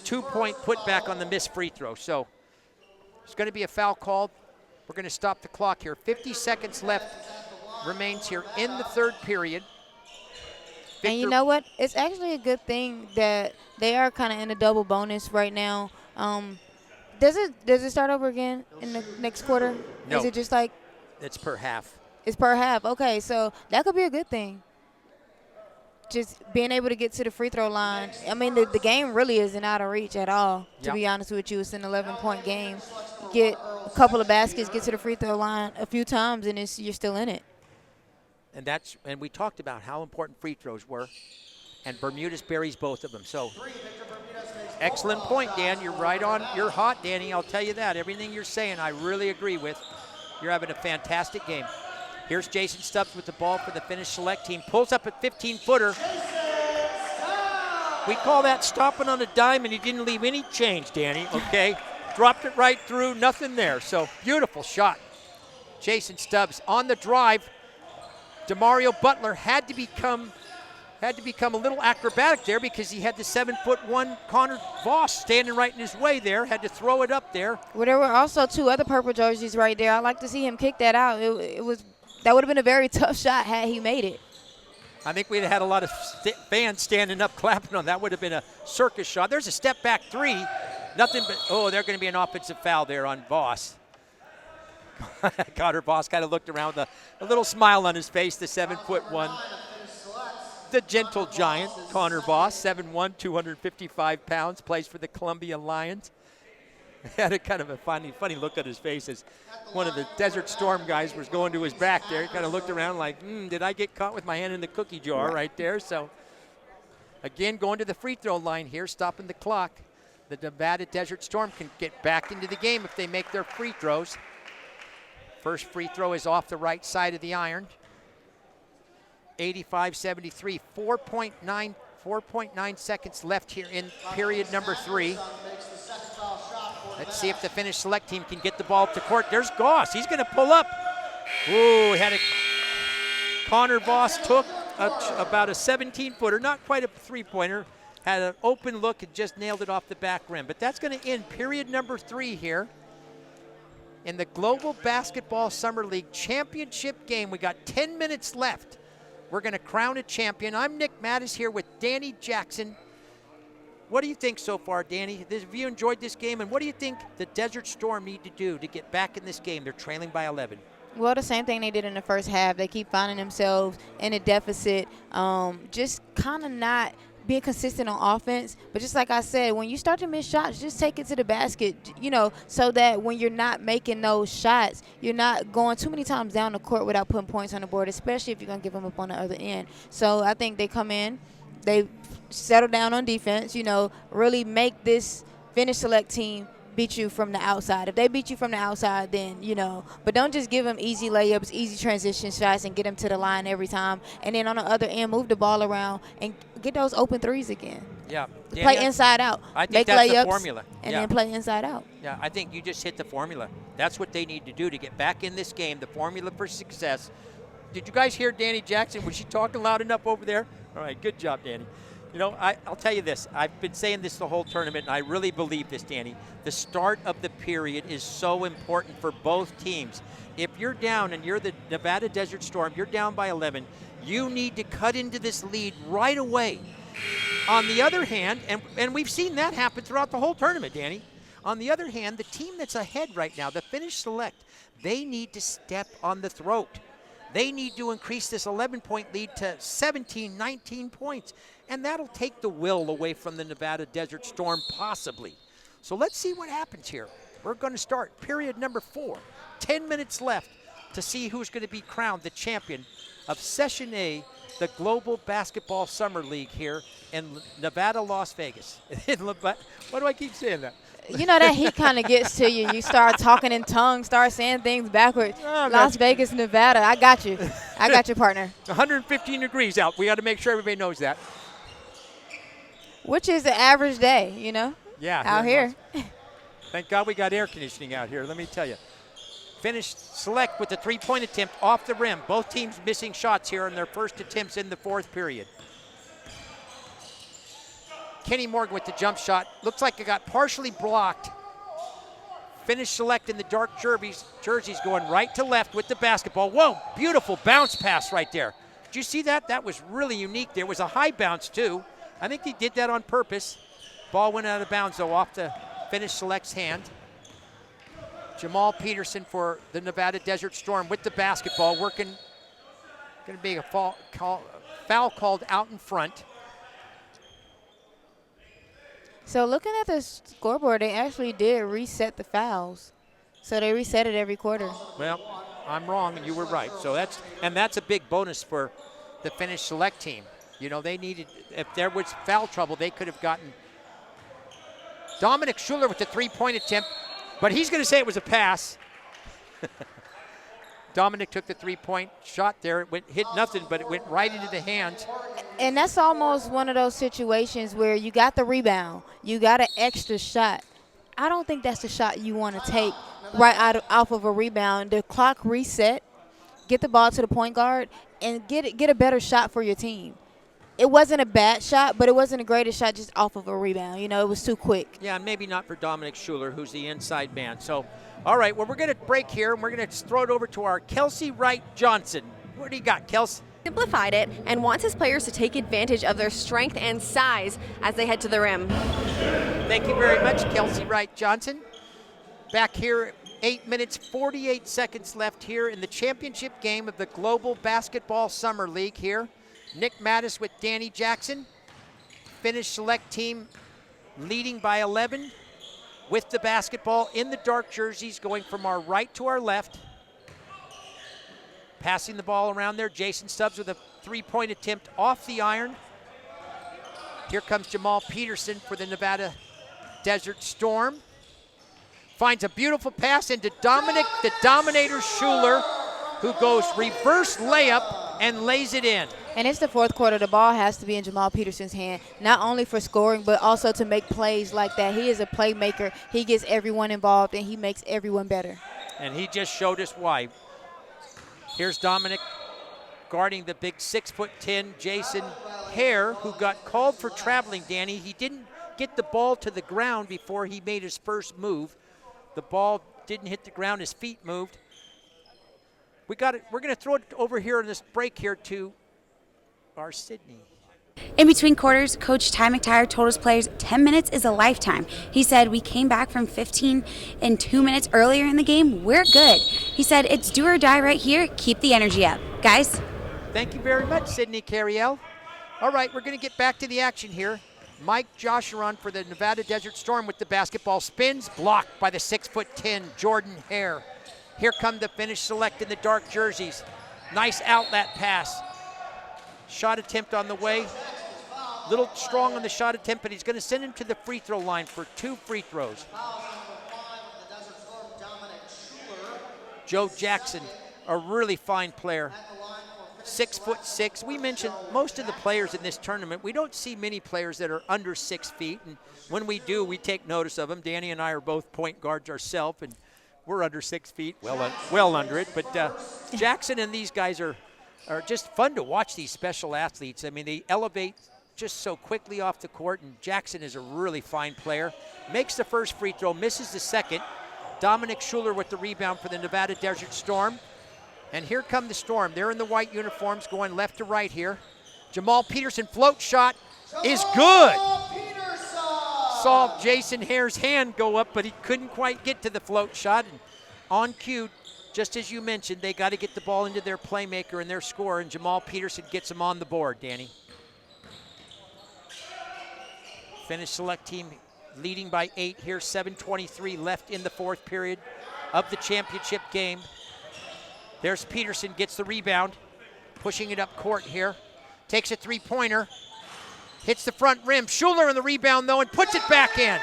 2-point putback on the missed free throw. So it's going to be a foul called. We're going to stop the clock here. 50 seconds left remains here in the third period. And you know what? It's actually a good thing that they are kind of in a double bonus right now. Does it start over again in the next quarter? No. Is it just like? It's per half. It's per half. Okay, so that could be a good thing. Just being able to get to the free throw line. I mean, the game really isn't out of reach at all, to be honest with you. It's an 11-point game. Get a couple of baskets, get to the free throw line a few times, and you're still in it. And we talked about how important free throws were, and Bermudez buries both of them. So excellent point, Dan. You're right on. You're hot, Danny. I'll tell you that. Everything you're saying, I really agree with. You're having a fantastic game. Here's Jason Stubbs with the ball for the Finnish select team. Pulls up a 15-footer. We call that stopping on a dime, and he didn't leave any change, Danny, okay? Dropped it right through, nothing there. So beautiful shot. Jason Stubbs on the drive. DeMario Butler had to become a little acrobatic there because he had the 7'1" Connor Voss standing right in his way there. Had to throw it up there. Well, there were also 2 other purple jerseys right there. I'd like to see him kick that out. That would have been a very tough shot had he made it. I think we'd have had a lot of fans standing up clapping on that. Would have been a circus shot. There's a step back 3. Nothing but, they're going to be an offensive foul there on Voss. Connor Voss kind of looked around with a little smile on his face, the 7'1". The gentle giant, Connor Voss, 7'1", 255 pounds, plays for the Columbia Lions. Had a kind of a funny look on his face as one of the Desert Storm guys was going to his back there. He kind of looked around like, did I get caught with my hand in the cookie jar right there? So, again, going to the free throw line here, stopping the clock. The Nevada Desert Storm can get back into the game if they make their free throws. First free throw is off the right side of the iron. 85-73, 4.9 seconds left here in period number 3. Let's see if the Finnish select team can get the ball up to court. There's Goss. He's going to pull up. Ooh, Connor Voss took about a 17-footer, not quite a three-pointer. Had an open look and just nailed it off the back rim. But that's going to end period number 3 here in the Global Basketball Summer League Championship game. We got 10 minutes left. We're going to crown a champion. I'm Nick Mattis here with Danny Jackson. What do you think so far, Danny? Have you enjoyed this game? And what do you think the Desert Storm need to do to get back in this game? They're trailing by 11. Well, the same thing they did in the first half. They keep finding themselves in a deficit, just kind of not being consistent on offense. But just like I said, when you start to miss shots, just take it to the basket, so that when you're not making those shots, you're not going too many times down the court without putting points on the board, especially if you're going to give them up on the other end. So I think they come in, they settle down on defense, really make this Finnish select team beat you from the outside. If they beat you from the outside, then, but don't just give them easy layups, easy transition shots, and get them to the line every time. And then on the other end, move the ball around and get those open threes again. Yeah. Play inside out. I think make that's layups the formula. And then play inside out. Yeah, I think you just hit the formula. That's what they need to do to get back in this game, the formula for success. Did you guys hear Danny Jackson? Was she talking loud enough over there? All right, good job, Danny. I'll tell you this. I've been saying this the whole tournament, and I really believe this, Danny. The start of the period is so important for both teams. If you're down and you're the Nevada Desert Storm, you're down by 11, you need to cut into this lead right away. On the other hand, and we've seen that happen throughout the whole tournament, Danny. On the other hand, the team that's ahead right now, the Finnish select, they need to step on the throat. They need to increase this 11-point lead to 17, 19 points. And that'll take the will away from the Nevada Desert Storm, possibly. So let's see what happens here. We're going to start period number 4. 10 minutes left to see who's going to be crowned the champion of Session A, the Global Basketball Summer League here in Nevada, Las Vegas. Why do I keep saying that? That heat kind of gets to you. You start talking in tongues, start saying things backwards. Las Vegas, Nevada. I got you. I got you, partner. 115 degrees out. We got to make sure everybody knows that. Which is the average day, Yeah. out here. Thank God we got air conditioning out here, let me tell you. Finnish select with the three-point attempt off the rim. Both teams missing shots here in their first attempts in the fourth period. Kenny Morgan with the jump shot. Looks like it got partially blocked. Finnish select in the dark jerseys going right to left with the basketball. Whoa, beautiful bounce pass right there. Did you see that? That was really unique. There was a high bounce too. I think he did that on purpose. Ball went out of bounds though off the Finnish select's hand. Jamal Peterson for the Nevada Desert Storm with the basketball, working. Going to be a foul called out in front. So looking at the scoreboard, they actually did reset the fouls. So they reset it every quarter. Well, I'm wrong and you were right. So that's a big bonus for the Finnish select team. They needed, if there was foul trouble, they could have gotten Dominic Schuler with the three-point attempt, but he's going to say it was a pass. Dominic took the three-point shot there. It hit nothing, but it went right into the hands. And that's almost one of those situations where you got the rebound, you got an extra shot. I don't think that's the shot you want to take right off of a rebound. The clock reset, get the ball to the point guard, and get a better shot for your team. It wasn't a bad shot, but it wasn't the greatest shot just off of a rebound. It was too quick. Yeah, and maybe not for Dominic Schuler, who's the inside man. So, all right, well, we're going to break here, and we're going to throw it over to our Kelsey Wright Johnson. What do you got, Kels? Simplified it and wants his players to take advantage of their strength and size as they head to the rim. Thank you very much, Kelsey Wright Johnson. Back here, 8 minutes, 48 seconds left here in the championship game of the Global Basketball Summer League here. Nick Mattis with Danny Jackson. Finnish select team leading by 11 with the basketball in the dark jerseys, going from our right to our left. Passing the ball around there, Jason Stubbs with a three-point attempt off the iron. Here comes Jamal Peterson for the Nevada Desert Storm. Finds a beautiful pass into Dominic, the Dominator Schuler, who goes reverse layup and lays it in. And it's the fourth quarter. The ball has to be in Jamal Peterson's hand, not only for scoring, but also to make plays like that. He is a playmaker. He gets everyone involved, and he makes everyone better. And he just showed us why. Here's Dominic guarding the big 6'10" Jason Hare, who got called for traveling, Danny. He didn't get the ball to the ground before he made his first move. The ball didn't hit the ground. His feet moved. We're going to throw it over here in this break here to our Sydney. In between quarters, Coach Ty McTire told his players 10 minutes is a lifetime. He said, we came back from 15 and 2 minutes earlier in the game. We're good. He said, it's do or die right here. Keep the energy up. Guys? Thank you very much, Sydney Carriel. All right, we're going to get back to the action here. Mike Joshuron for the Nevada Desert Storm with the basketball. Spins, blocked by the 6'10" Jordan Hare. Here come the Finnish Select in the dark jerseys. Nice outlet pass. Shot attempt on the way. Little strong on the shot attempt, but he's going to send him to the free throw line for 2 free throws. Joe Jackson, a really fine player. 6'6". We mentioned most of the players in this tournament. We don't see many players that are under 6 feet, and when we do, we take notice of them. Danny and I are both point guards ourselves, and we're under 6 feet, well under it. But Jackson and these guys are just fun to watch, these special athletes. I mean, they elevate just so quickly off the court, and Jackson is a really fine player. Makes the first free throw, misses the second. Dominic Schuler with the rebound for the Nevada Desert Storm. And here come the Storm. They're in the white uniforms going left to right here. Jamal Peterson float shot is good. Saw Jason Hare's hand go up, but he couldn't quite get to the float shot. And on cue, just as you mentioned, they got to get the ball into their playmaker and their scorer, and Jamal Peterson gets them on the board, Danny. Finnish Select team leading by 8 here, 7:23 left in the fourth period of the championship game. There's Peterson, gets the rebound, pushing it up court here. Takes a three-pointer, hits the front rim. Schuler on the rebound, though, and puts it back in.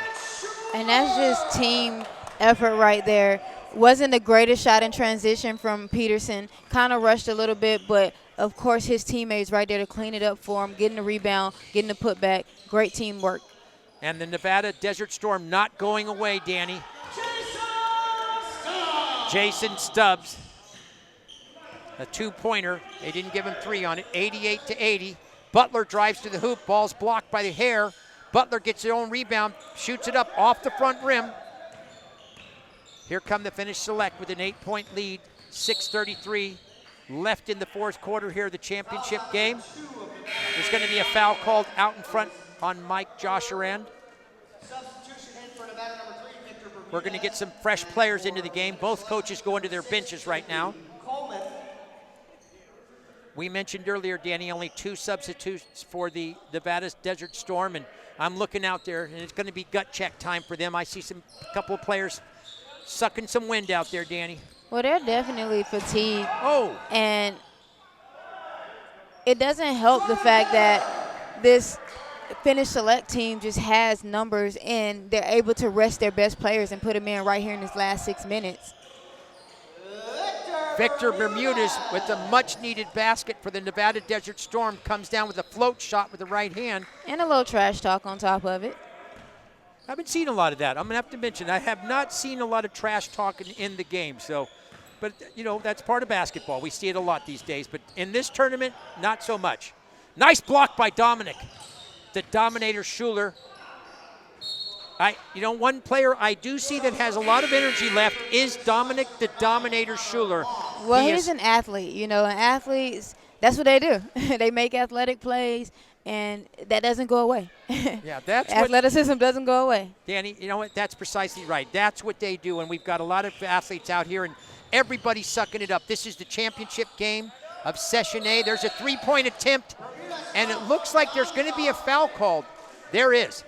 And that's just team effort right there. Wasn't the greatest shot in transition from Peterson. Kind of rushed a little bit, but, of course, his teammates right there to clean it up for him, getting the rebound, getting the putback. Great teamwork. And the Nevada Desert Storm not going away, Danny. Jason Stubbs. A two-pointer. They didn't give him 3 on it. 88-80. Butler drives to the hoop. Ball's blocked by the Hare. Butler gets his own rebound. Shoots it up off the front rim. Here come the Finnish Select with an 8-point lead. 6:33 left in the fourth quarter here of the championship game. There's going to be a foul called out in front on Mike Joshuron. We're going to get some fresh players into the game. Both coaches go into their benches right now. We mentioned earlier, Danny, only 2 substitutes for the Nevada Desert Storm, and I'm looking out there, and it's going to be gut check time for them. I see a couple of players sucking some wind out there, Danny. Well, they're definitely fatigued. Oh. And it doesn't help the fact that this Finnish Select team just has numbers, and they're able to rest their best players and put them in right here in this last 6 minutes. Victor Bermudez with a much-needed basket for the Nevada Desert Storm comes down with a float shot with the right hand. And a little trash talk on top of it. I haven't seen a lot of that. I'm going to have to mention, I have not seen a lot of trash talk in the game. So, but, you know, that's part of basketball. We see it a lot these days. But in this tournament, not so much. Nice block by Dominic. The Dominator Schuler. One player I do see that has a lot of energy left is Dominic the Dominator Schuler. Well, he's an athlete. You know, and athletes, that's what they do. They make athletic plays, and that doesn't go away. Yeah, that's athleticism doesn't go away. Danny, you know what? That's precisely right. That's what they do, and we've got a lot of athletes out here, and everybody's sucking it up. This is the championship game of Session A. There's a three-point attempt, and it looks like there's going to be a foul called. There is.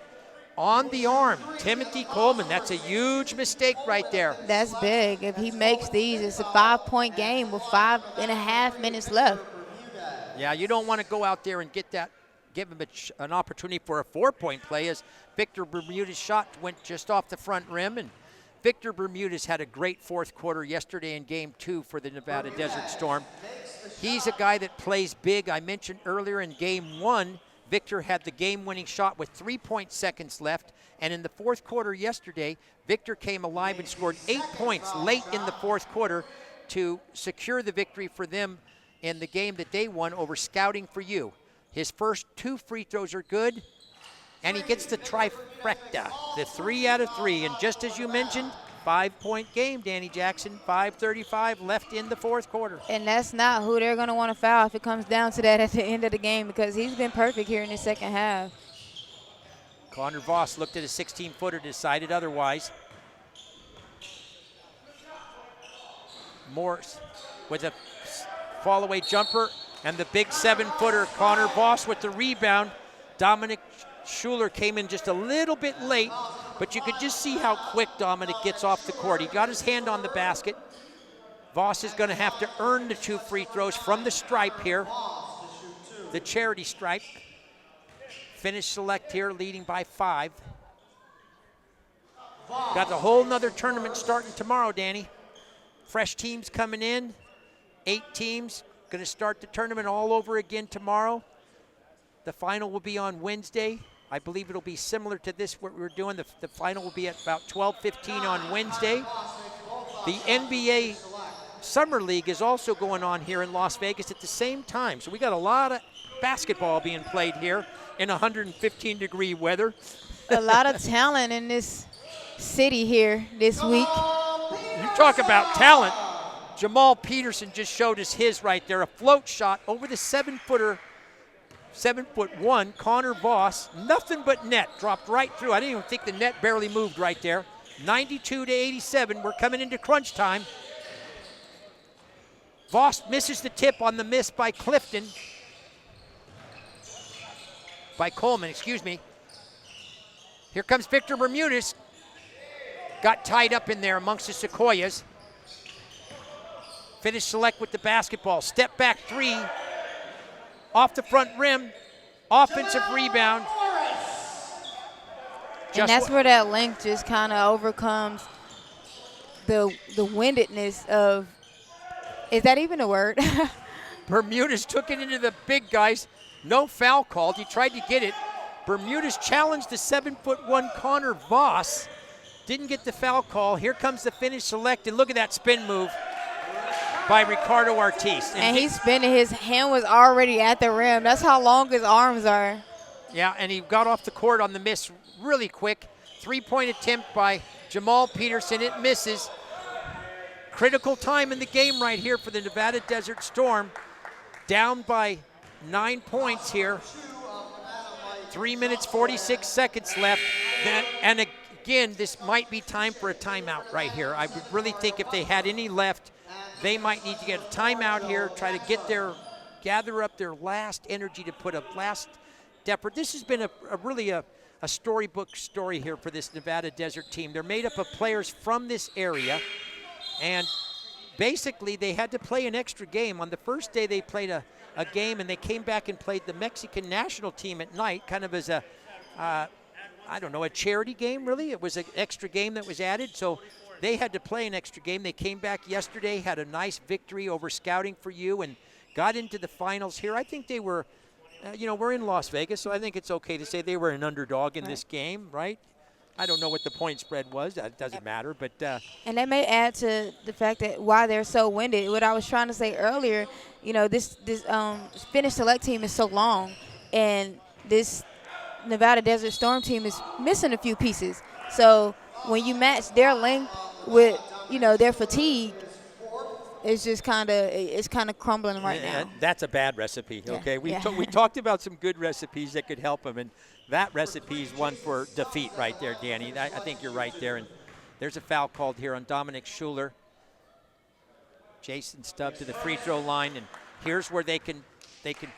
On the arm, Timothy Coleman. That's a huge mistake right there. That's big. If he makes these, it's a 5-point game with 5.5 minutes left. Yeah, you don't want to go out there and give him an opportunity for a 4-point play, as Victor Bermudez's shot went just off the front rim, and Victor Bermudez had a great fourth quarter yesterday in game 2 for the Nevada Desert Storm. He's a guy that plays big. I mentioned earlier in game 1, Victor had the game-winning shot with 3 seconds left. And in the fourth quarter yesterday, Victor came alive and scored 8 points late in the fourth quarter to secure the victory for them in the game that they won over Scouting for You. His first 2 free throws are good, and he gets the trifecta, the 3 out of 3. And just as you mentioned, 5-point game, Danny Jackson, 5:35 left in the fourth quarter. And that's not who they're going to want to foul if it comes down to that at the end of the game, because he's been perfect here in the second half. Connor Voss looked at a 16-footer, decided otherwise. Morse with a fall-away jumper and the big 7-footer. Connor Voss with the rebound. Dominic Schuler came in just a little bit late, but you could just see how quick Dominic gets off the court. He got his hand on the basket. Voss is going to have to earn the 2 free throws from the stripe here, the charity stripe. Finish Select here, leading by 5. Got a whole nother tournament starting tomorrow, Danny. Fresh teams coming in, 8 teams. Going to start the tournament all over again tomorrow. The final will be on Wednesday. I believe it'll be similar to this, what we're doing. The final will be at about 12:15 on Wednesday. The NBA Summer League is also going on here in Las Vegas at the same time. So we got a lot of basketball being played here in 115-degree weather. A lot of talent in this city here this week. You talk about talent. Jamal Peterson just showed us his right there. A float shot over the 7-footer. 7'1", Connor Voss, nothing but net, dropped right through. I didn't even think the net barely moved right there. 92-87, we're coming into crunch time. Voss misses the tip on the miss by Coleman, excuse me. Here comes Victor Bermudez. Got tied up in there amongst the Sequoias. Finish Select with the basketball. Step back 3. Off the front rim, offensive rebound. And that's where that length just kind of overcomes the windedness of, is that even a word? Bermudez took it into the big guys. No foul called. He tried to get it. Bermudez challenged the 7'1" Connor Voss. Didn't get the foul call. Here comes the Finish Select, and look at that spin move by Ricardo Ortiz. And he's spinning. His hand was already at the rim. That's how long his arms are. Yeah, and he got off the court on the miss really quick. 3-point attempt by Jamal Peterson. It misses. Critical time in the game right here for the Nevada Desert Storm. Down by 9 points here. 3 minutes, 46 seconds left. And again, this might be time for a timeout right here. I would really think if they had any left, they might need to get a timeout here, try to gather up their last energy to put a last effort. This has been really a storybook story here for this Nevada Desert team. They're made up of players from this area, and basically they had to play an extra game. On the first day they played a game, and they came back and played the Mexican national team at night, kind of as a charity game, really. It was an extra game that was added, so they had to play an extra game. They came back yesterday, had a nice victory over Scouting for You, and got into the finals here. I think they were, we're in Las Vegas, so I think it's okay to say they were an underdog in this game, right? I don't know what the point spread was. That doesn't matter, but and that may add to the fact that why they're so winded. What I was trying to say earlier, this Finish Select team is so long, and this Nevada Desert Storm team is missing a few pieces. So when you match their length with their fatigue, it's just kind of crumbling right now. That's a bad recipe. Okay, Yeah. we talked about some good recipes that could help them, and that recipe is one for defeat right there, Danny. I think you're right there. And there's a foul called here on Dominic Schuler. Jason Stubb to the free throw line, and here's where they can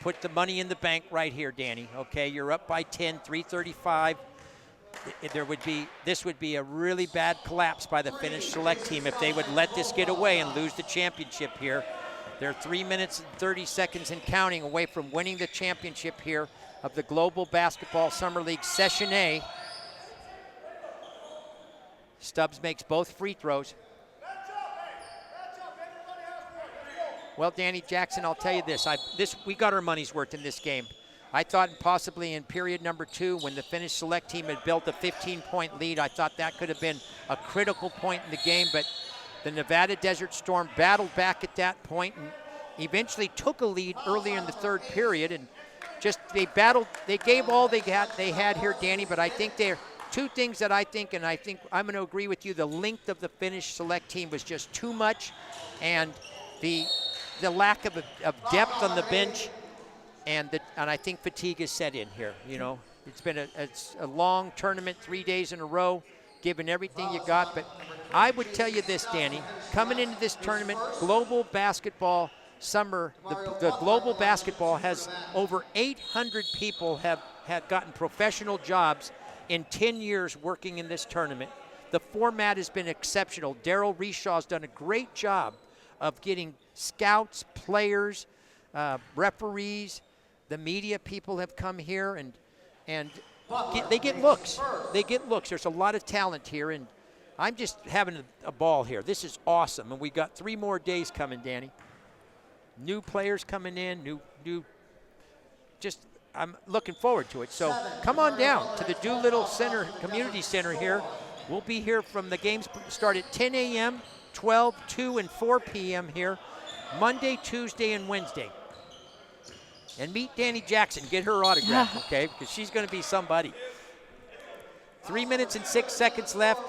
put the money in the bank right here, Danny. Okay, you're up by 10, 3:35. This would be a really bad collapse by the Finish Select team if they would let this get away and lose the championship here. They're 3 minutes and 30 seconds and counting away from winning the championship here of the Global Basketball Summer League Session A. Stubbs makes both free throws. Well, Danny Jackson, I'll tell you this. We got our money's worth in this game. I thought possibly in period number 2, when the Finnish select team had built a 15-point lead, I thought that could have been a critical point in the game, but the Nevada Desert Storm battled back at that point and eventually took a lead early in the 3rd period, and they battled. They gave all they had here, Danny, but I think there are 2 things that I think I'm going to agree with you. The length of the Finnish select team was just too much, and the lack of depth on the bench, and I think fatigue is set in here. You know, it's been a long tournament, 3 days in a row, giving everything you got. But I would tell you this, Danny, coming into this tournament, global basketball summer, the global basketball has over 800 people have gotten professional jobs in 10 years working in this tournament. The format has been exceptional. Daryl Reshaw's done a great job of getting scouts, players, referees. The media people have come here and they get looks. They get looks. There's a lot of talent here, and I'm just having a ball here. This is awesome, and we got 3 more days coming, Danny. New players coming in, I'm looking forward to it. So come on down to the Doolittle Center, Community Center here. We'll be here from the games start at 10 a.m., 12, 2, and 4 p.m. here, Monday, Tuesday, and Wednesday. And meet Danny Jackson. Get her autograph, okay? Because she's going to be somebody. 3 minutes and 6 seconds left.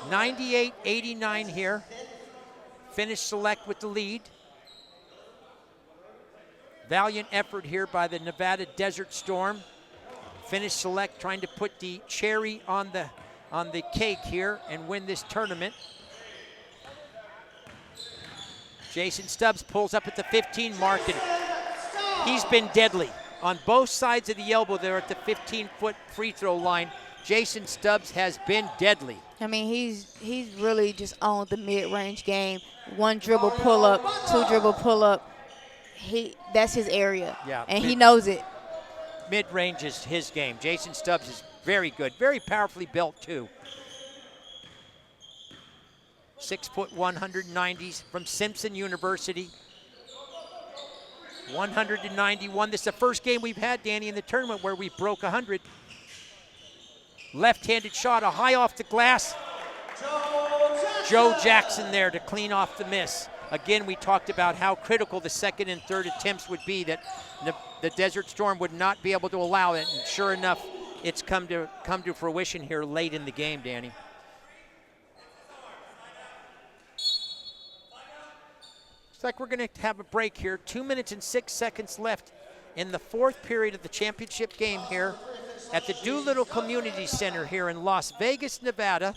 98-89 here. Finnish select with the lead. Valiant effort here by the Nevada Desert Storm. Finnish select trying to put the cherry on the cake here and win this tournament. Jason Stubbs pulls up at the 15 mark, and he's been deadly. On both sides of the elbow there at the 15-foot free throw line, Jason Stubbs has been deadly. I mean, he's really just on the mid-range game. 1 dribble pull-up, 2 dribble pull-up. That's his area, and he knows it. Mid-range is his game. Jason Stubbs is very good, very powerfully built too. 6 foot 190s from Simpson University. 191. This is the first game we've had, Danny, in the tournament where we broke 100. Left-handed shot, a high off the glass. Joe Jackson there to clean off the miss. Again, we talked about how critical the 2nd and 3rd attempts would be, that the Desert Storm would not be able to allow it. And sure enough, it's come to fruition here late in the game, Danny. Looks like we're going to have a break here. 2 minutes and 6 seconds left in the 4th period of the championship game here at the Doolittle Community Center here in Las Vegas, Nevada.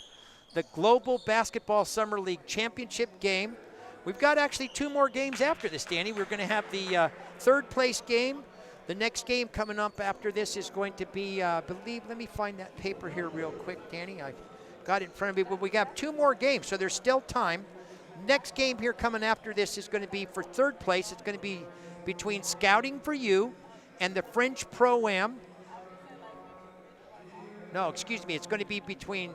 The Global Basketball Summer League Championship game. We've got actually 2 more games after this, Danny. We're going to have the 3rd place game. The next game coming up after this is going to be, let me find that paper here real quick, Danny. I got it in front of me, but we got 2 more games, so there's still time. Next game here coming after this is going to be for 3rd place. It's going to be between Scouting for You and the French Pro-Am. No, excuse me. It's going to be between...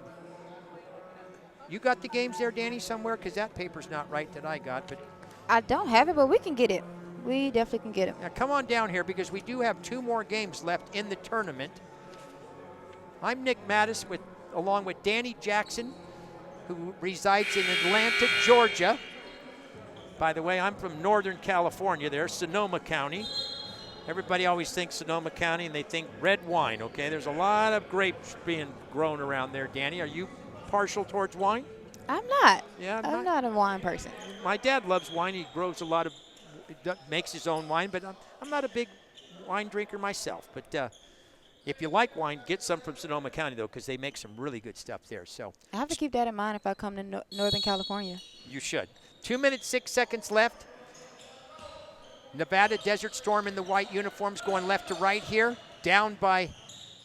You got the games there, Danny, somewhere? Because that paper's not right that I got. But I don't have it, but we can get it. We definitely can get it. Now come on down here because we do have 2 more games left in the tournament. I'm Nick Mattis along with Danny Jackson, who resides in Atlanta, Georgia. By the way, I'm from Northern California there, Sonoma County. Everybody always thinks Sonoma County and they think red wine, okay? There's a lot of grapes being grown around there, Danny. Are you partial towards wine? I'm not. Yeah, I'm not a wine person. My dad loves wine. He grows makes his own wine, but I'm not a big wine drinker myself. But if you like wine, get some from Sonoma County, though, because they make some really good stuff there. So I have to keep that in mind if I come to Northern California. You should. 2 minutes, 6 seconds left. Nevada Desert Storm in the white uniforms going left to right here. Down by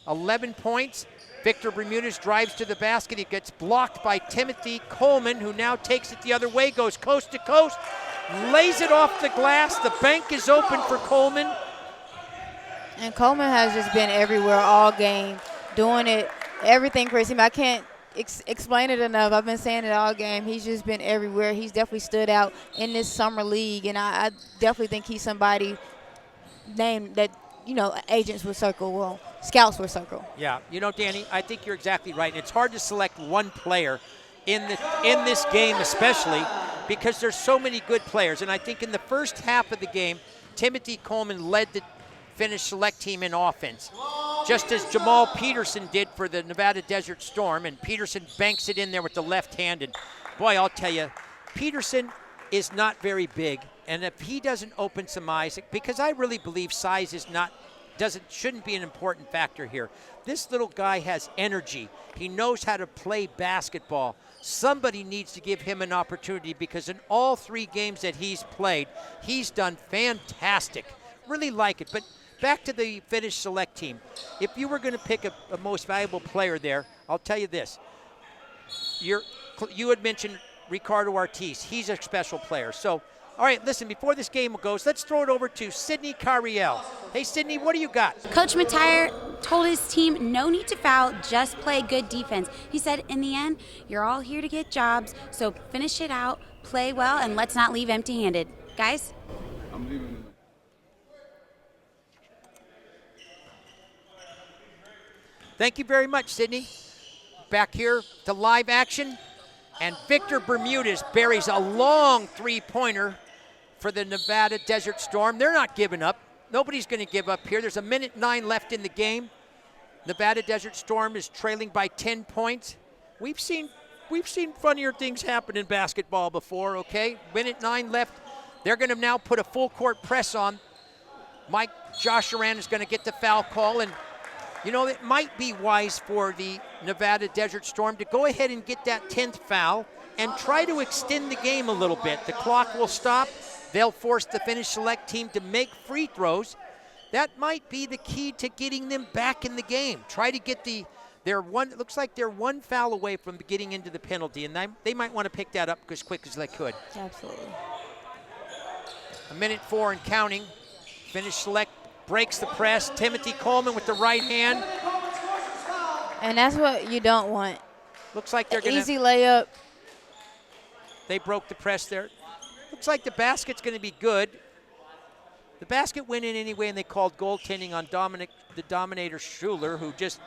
11 points. Victor Bermudez drives to the basket. He gets blocked by Timothy Coleman, who now takes it the other way, goes coast to coast, lays it off the glass. The bank is open for Coleman. And Coleman has just been everywhere all game, doing it, everything for his team. I can't explain it enough. I've been saying it all game. He's just been everywhere. He's definitely stood out in this summer league, and I definitely think he's somebody named that, agents would circle, well, scouts would circle. Yeah, Danny, I think you're exactly right. It's hard to select one player in this game especially because there's so many good players. And I think in the first half of the game, Timothy Coleman led the Finnish select team in offense, just as Jamal Peterson did for the Nevada Desert Storm, and Peterson banks it in there with the left hand. And boy, I'll tell you, Peterson is not very big, and if he doesn't open some eyes, because I really believe size shouldn't be an important factor here. This little guy has energy. He knows how to play basketball. Somebody needs to give him an opportunity because in all 3 games that he's played, he's done fantastic. Really like it. But back to the Finnish select team. If you were going to pick a most valuable player there, I'll tell you this. You had mentioned Ricardo Ortiz. He's a special player. So, all right, listen, before this game goes, let's throw it over to Sidney Carriel. Hey, Sidney, what do you got? Coach Matire told his team no need to foul, just play good defense. He said, in the end, you're all here to get jobs, so finish it out, play well, and let's not leave empty-handed. Guys? I'm leaving. Thank you very much, Sidney. Back here to live action, and Victor Bermudez buries a long 3-pointer for the Nevada Desert Storm. They're not giving up. Nobody's going to give up here. There's 1:09 left in the game. Nevada Desert Storm is trailing by 10 points. We've seen funnier things happen in basketball before, okay? 1:09 left. They're going to now put a full court press on. Josh Aran is going to get the foul call, and it might be wise for the Nevada Desert Storm to go ahead and get that 10th foul and try to extend the game a little bit. The clock will stop. They'll force the Finnish select team to make free throws. That might be the key to getting them back in the game. Try to get it looks like they're 1 foul away from getting into the penalty, and they might want to pick that up as quick as they could. Absolutely. 1:04 and counting. Finnish select breaks the press. Timothy Coleman with the right hand. And that's what you don't want. Looks like they're going to... Easy layup. They broke the press there. Looks like the basket's going to be good. The basket went in anyway, and they called goaltending on the Dominator Schuler, who just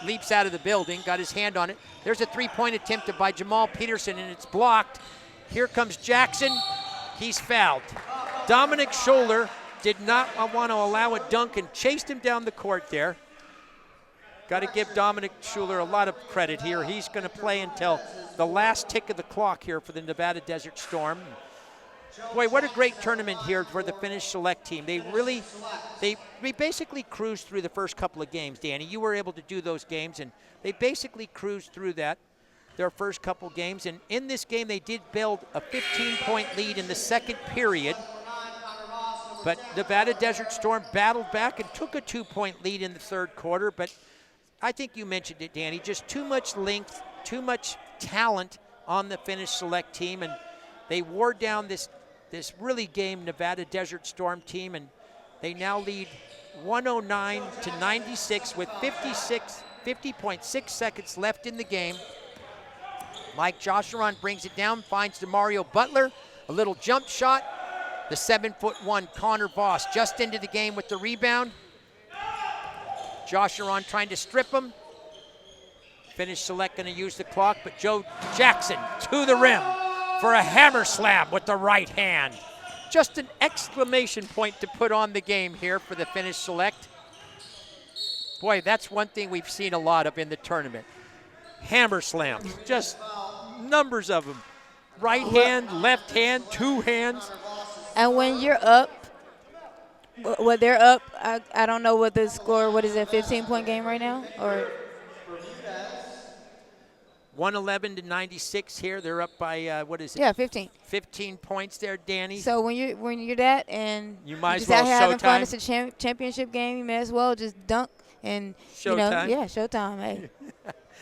leaps out of the building, got his hand on it. There's a 3-point attempt by Jamal Peterson, and it's blocked. Here comes Jackson. He's fouled. Dominic Schuler did not want to allow a dunk and chased him down the court there. Got to give Dominic Schuler a lot of credit here. He's going to play until the last tick of the clock here for the Nevada Desert Storm. Boy, what a great tournament here for the Finnish select team. They basically cruised through the first couple of games, Danny. You were able to do those games, and they basically cruised through their first couple games. And in this game, they did build a 15-point lead in the second period. But Nevada Desert Storm battled back and took a 2-point lead in the third quarter. But I think you mentioned it, Danny, just too much length, too much talent on the Finnish select team. And they wore down this really game Nevada Desert Storm team. And they now lead 109-96 with 50.6 seconds left in the game. Josh Aran brings it down, finds DeMario Butler, a little jump shot. The 7'1" Connor Voss just into the game with the rebound. Josh Aran trying to strip him. Finnish select going to use the clock, but Joe Jackson to the rim for a hammer slam with the right hand. Just an exclamation point to put on the game here for the Finnish select. Boy, that's one thing we've seen a lot of in the tournament. Hammer slams, just numbers of them. Right hand, left hand, 2 hands. And when you're up, they're up, I don't know what the score, what is it, 15-point game right now? Or 111-96 here. They're up by, what is it? Yeah, 15. 15 points there, Danny. So when you're that and you might as just well having fun, showtime. it's a championship game, you may as well just dunk and, Showtime. Showtime, hey.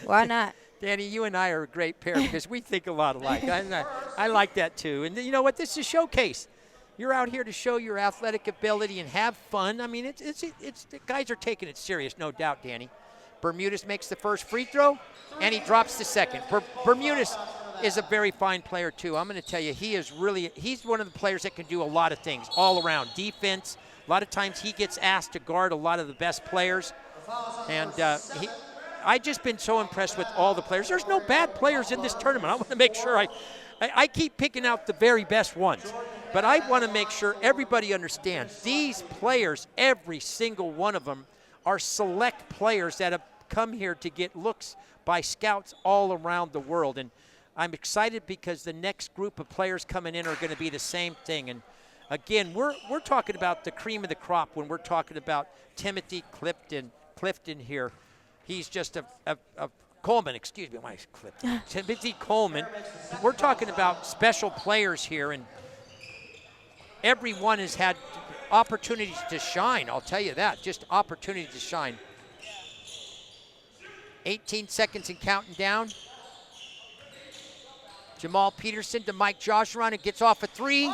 Why not? Danny, you and I are a great pair because we think a lot alike. I like that too. And you know what? This is a showcase. You're out here to show your athletic ability and have fun. I mean, it's the guys are taking it serious, no doubt, Danny. Bermudez makes the first free throw, and he drops the second. Bermudez is a very fine player, too. I'm going to tell you, he's one of the players that can do a lot of things all around. Defense, a lot of times he gets asked to guard a lot of the best players. And I've just been so impressed with all the players. There's no bad players in this tournament. I want to make sure I keep picking out the very best ones. But I want to make sure everybody understands these players, every single one of them, are select players that have come here to get looks by scouts all around the world. And I'm excited because the next group of players coming in are going to be the same thing. And again, we're talking about the cream of the crop when we're talking about Timothy Clifton here. He's just a Coleman, excuse me, my Clifton. Timothy Coleman. We're talking about special players here, and everyone has had opportunities to shine, I'll tell you that, just opportunities to shine. 18 seconds and counting down. Jamal Peterson to Mike Joshuran, and gets off a three.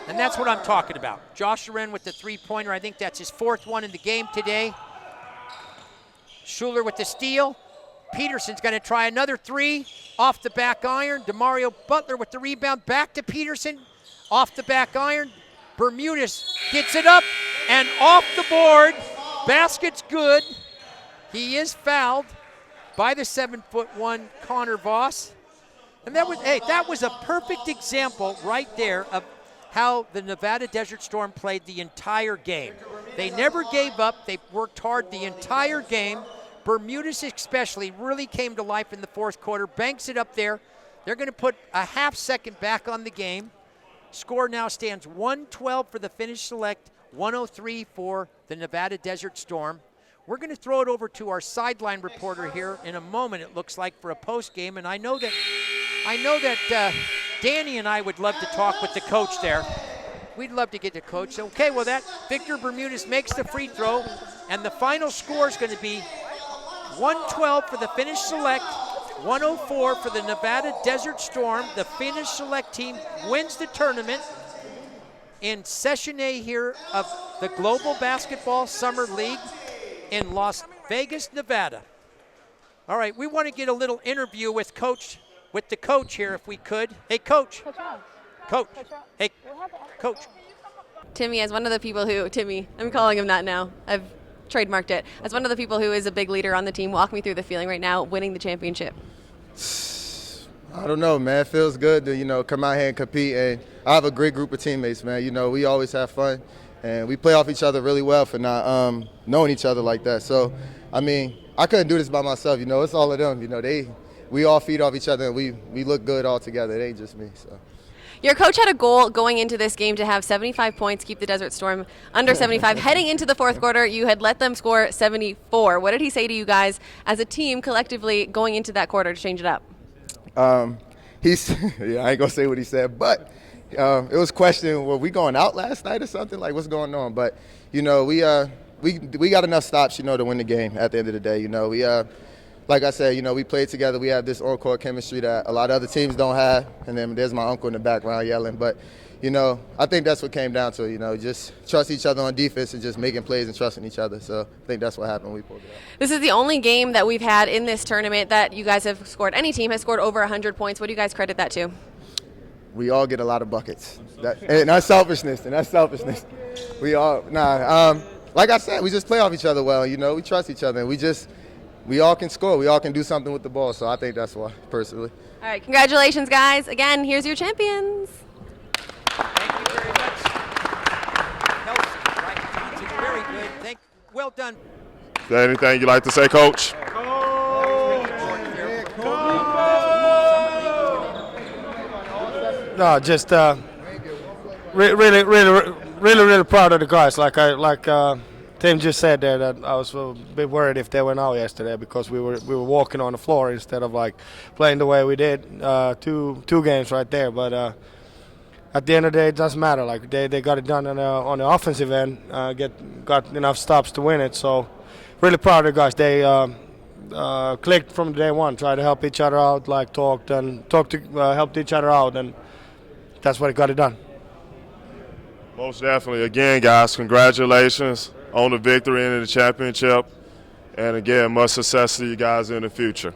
And that's what I'm talking about. Joshuran with the three-pointer. I think that's his fourth one in the game today. Schuler with the steal. Peterson's going to try another three off the back iron. DeMario Butler with the rebound. Back to Peterson. Off the back iron. Bermudez gets it up and off the board. Basket's good. He is fouled by the 7'1" Connor Voss. And that was a perfect example right there of how the Nevada Desert Storm played the entire game. They never gave up. They worked hard the entire game. Bermudez especially really came to life in the fourth quarter. Banks it up there. They're going to put a half second back on the game. Score now stands 112 for the Finnish Select, 103 for the Nevada Desert Storm. We're going to throw it over to our sideline reporter here in a moment, it looks like, for a post game. And I know that Danny and I would love to talk with the coach there. We'd love to get the coach. Okay, well, that Victor Bermudez makes the free throw, and the final score is going to be 112 for the Finnish Select, 104 for the Nevada Desert Storm. The Finnish Select team wins the tournament in Session A here of the Global Basketball Summer League in Las Vegas, Nevada. All right, we want to get a little interview with the coach here if we could. Hey, Coach. Coach. Hey, Coach. Timmy, as one of the people who, I'm calling him that now. I've trademarked it. As one of the people who is a big leader on the team, walk me through the feeling right now winning the championship. I don't know, man. It feels good to, come out here and compete. And I have a great group of teammates, man. We always have fun. And we play off each other really well for not knowing each other like that. So, I couldn't do this by myself. It's all of them. We all feed off each other, and we look good all together. It ain't just me. So. Your coach had a goal going into this game to have 75 points, keep the Desert Storm under 75. Heading into the fourth quarter, you had let them score 74. What did he say to you guys as a team collectively going into that quarter to change it up? I ain't going to say what he said, but it was questioning, were we going out last night or something? Like, what's going on? But, we got enough stops, to win the game at the end of the day. Like I said, we played together. We have this on-court chemistry that a lot of other teams don't have. And then there's my uncle in the background yelling. But, I think that's what came down to, just trust each other on defense and just making plays and trusting each other. So I think that's what happened when we pulled it out. This is the only game that we've had in this tournament that you guys have scored. Any team has scored over 100 points. What do you guys credit that to? We all get a lot of buckets. And that's selfishness. We all, like I said, we just play off each other well. We trust each other. And we all can score. We all can do something with the ball. So I think that's why, personally. All right, congratulations, guys. Again, here's your champions. Thank you very much. Kelsey, right? Very good. Well done. Is there anything you'd like to say, Coach? No, just really proud of the guys. Like Tim just said there, that I was a bit worried if they went out yesterday because we were walking on the floor instead of playing the way we did two games right there. But at the end of the day, it doesn't matter. They got it done on the offensive end, got enough stops to win it. So really proud of the guys. They clicked from day one, tried to help each other out, helped each other out, and that's what got it done. Most definitely. Again, guys, congratulations on the victory and the championship. And again, much success to you guys in the future.